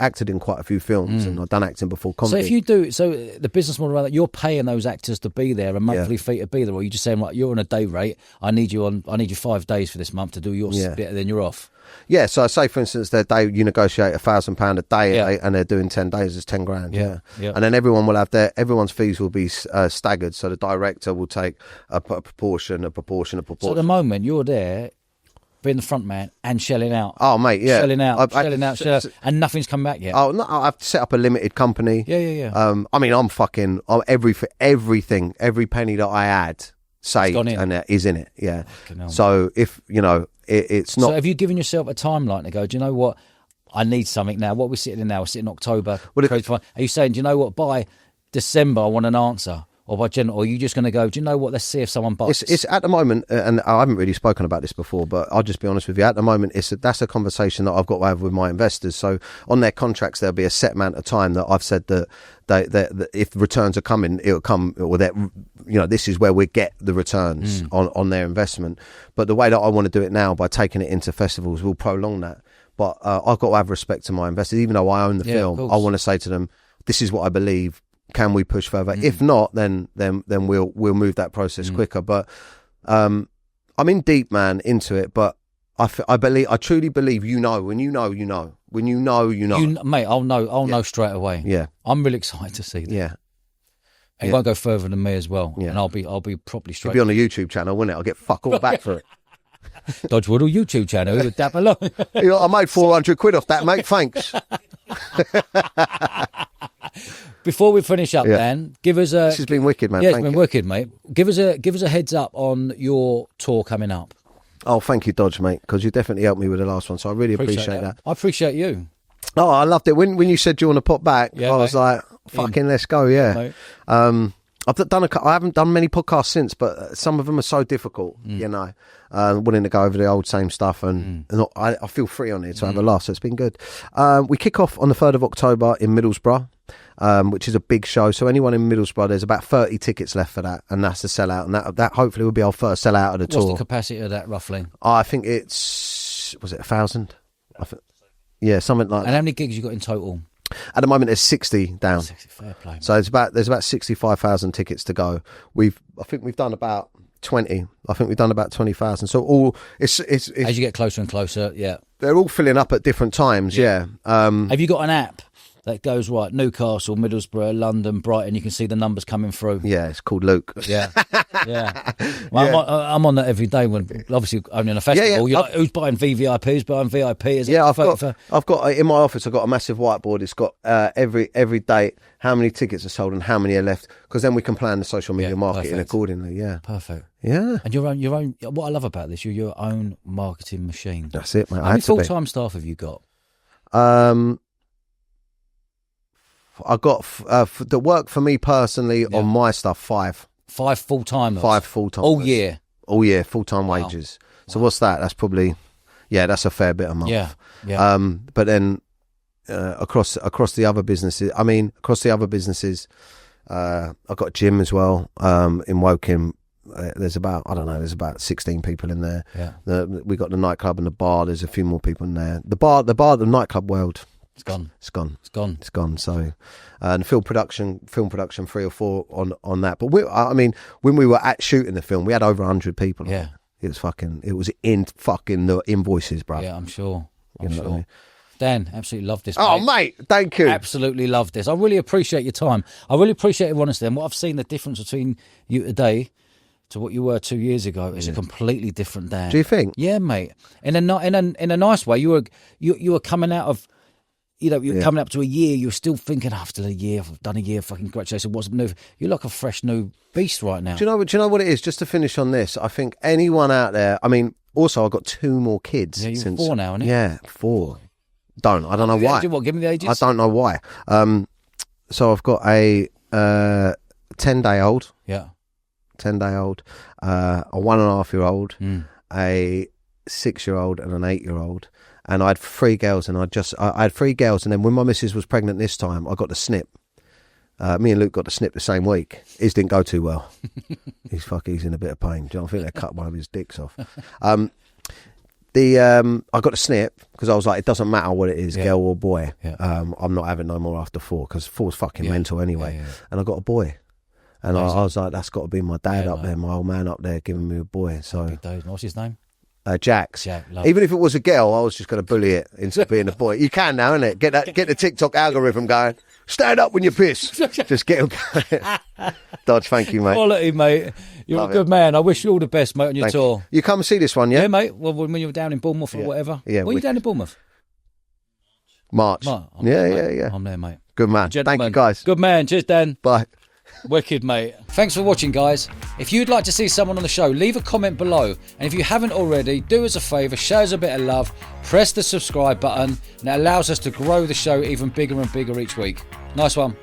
acted in quite a few films, and I've done acting before comedy. So if you do, the business model around that, you're paying those actors to be there, a monthly fee to be there, or you're just saying, like, you're on a day rate, I need you 5 days for this month to do your bit, and then you're off. Yeah, so I say, for instance, you negotiate £1,000 a day, and they're doing 10 days, it's 10 grand. Yeah. And then everyone will have everyone's fees will be staggered. So the director will take a proportion. So at the moment, you're there, being the front man and shelling out. Oh, mate, yeah. Shelling out, and nothing's come back yet. Oh, no, I've set up a limited company. Yeah. I mean, everything, every penny that I had saved and is in it. Yeah. So if, it's not. So have you given yourself a timeline to go, do you know what? I need something now. What we're sitting in now, we're sitting in October. Are you saying, do you know what, by December I want an answer? Or by January, or are you just going to go, do you know what, let's see if someone bites? It's at the moment, and I haven't really spoken about this before, but I'll just be honest with you. At the moment, that's a conversation that I've got to have with my investors. So on their contracts, there'll be a set amount of time that I've said that if returns are coming, it'll come, or that, this is where we get the returns on their investment. But the way that I want to do it now, by taking it into festivals, will prolong that. But I've got to have respect to my investors. Even though I own the film, I want to say to them, this is what I believe. Can we push further? If not, then we'll move that process quicker. But I'm in deep, man, into it. But I truly believe, when you know, mate. I'll know straight away. Yeah, I'm really excited to see that. Yeah, it won't go further than me as well. Yeah, and I'll be properly straight. It'll be on the YouTube channel, won't it? I'll get fuck all back for it. Dodgewood YouTube channel with Dapper. I made 400 quid off that, mate. Thanks. Before we finish up, Dan, give us a. This has been wicked, man. Yeah, it's been wicked, mate. Give us a heads up on your tour coming up. Oh, thank you, Dodge, mate, because you definitely helped me with the last one, so I really appreciate that. I appreciate you. Oh, I loved it when you said you want to pop back. I was like, fucking, let's go, yeah. I haven't done many podcasts since, but some of them are so difficult, wanting to go over the old same stuff, and I feel free on it to have a laugh, so it's been good. We kick off on the 3rd of October in Middlesbrough, which is a big show. So anyone in Middlesbrough, there's about 30 tickets left for that, and that's the sellout, and that hopefully will be our first sellout of the tour. What's the capacity of that, roughly? I think was it 1,000? Yeah, something like that. And how many gigs you got in total? At the moment, there's 60 down. 60, fair play. So there's about 65,000 tickets to go. I think we've done about 20. I think we've done about 20,000. So it's as you get closer and closer, they're all filling up at different times. Yeah. Have you got an app that goes right? Newcastle, Middlesbrough, London, Brighton. You can see the numbers coming through. Yeah, it's called Luke. Yeah. Well, I'm on that every day when obviously owning a festival. You're like, who's buying VVIP? Who's buying VIP? I've got in my office. I've got a massive whiteboard. It's got every date, how many tickets are sold and how many are left. Because then we can plan the social media marketing accordingly. Yeah, perfect. Yeah, and your own. What I love about this, you're your own marketing machine. That's it, mate. How many full-time staff have you got? I got the work for me personally on my stuff 5. 5 full-timers? 5 full-timers. All year, full-time wages. So what's that? That's probably, that's a fair bit a month. Yeah. But then across the other businesses, I've got a gym as well in Woking. There's about 16 people in there. Yeah. We got the nightclub and the bar. There's a few more people in there. The nightclub world. It's gone. So, and film production 3 or 4 on that. But when we were at shooting the film, we had over 100 people. Yeah, it was in fucking the invoices, bro. Yeah, I'm sure. What I mean? Dan, absolutely loved this. Oh, mate, thank you. Absolutely loved this. I really appreciate your time. I really appreciate your honesty. And what I've seen, the difference between you today to what you were 2 years ago is a completely different Dan. Do you think? Yeah, mate. In a nice way. You were coming out of. You're coming up to a year, you're still thinking, after a year, I've done a year, fucking congratulations, what's new? You're like a fresh new beast right now. Do you know what it is? Just to finish on this, I think anyone out there, also I've got 2 more kids. Yeah, you're 4 now, aren't you? Yeah, 4. I don't know why. What, give me the ages? I don't know why. So I've got a 10-day-old. Yeah. 10-day-old, a 1.5-year-old, a 6-year-old and an 8-year-old. And I had 3 girls, and I had 3 girls, and then when my missus was pregnant this time, I got the snip. Me and Luke got the snip the same week. His didn't go too well. He's in a bit of pain. I think they cut one of his dicks off. I got the snip because I was like, it doesn't matter what it is, girl or boy. Yeah. I'm not having no more after 4 because 4's fucking mental anyway. Yeah. And I got a boy. And I was like, that's got to be my dad up there, my old man up there giving me a boy. So what's his name? Jax. Even if it was a girl, I was just going to bully it into being a boy. You can now, innit? Get the TikTok algorithm going. stand up when you piss. Just get him. Dodge, thank you, mate. Quality, mate. You're a good man. I wish you all the best, mate, on your tour. You come and see this one, yeah? Yeah, mate. Well, when you're down in Bournemouth or whatever. Yeah. When are you down in Bournemouth? March. Yeah. I'm there, mate. Good man. Thank you, guys. Good man. Cheers, Dan. Bye. Wicked, mate. Thanks for watching, guys. If you'd like to see someone on the show, leave a comment below. And if you haven't already, do us a favour, show us a bit of love, press the subscribe button, and it allows us to grow the show even bigger and bigger each week. Nice one.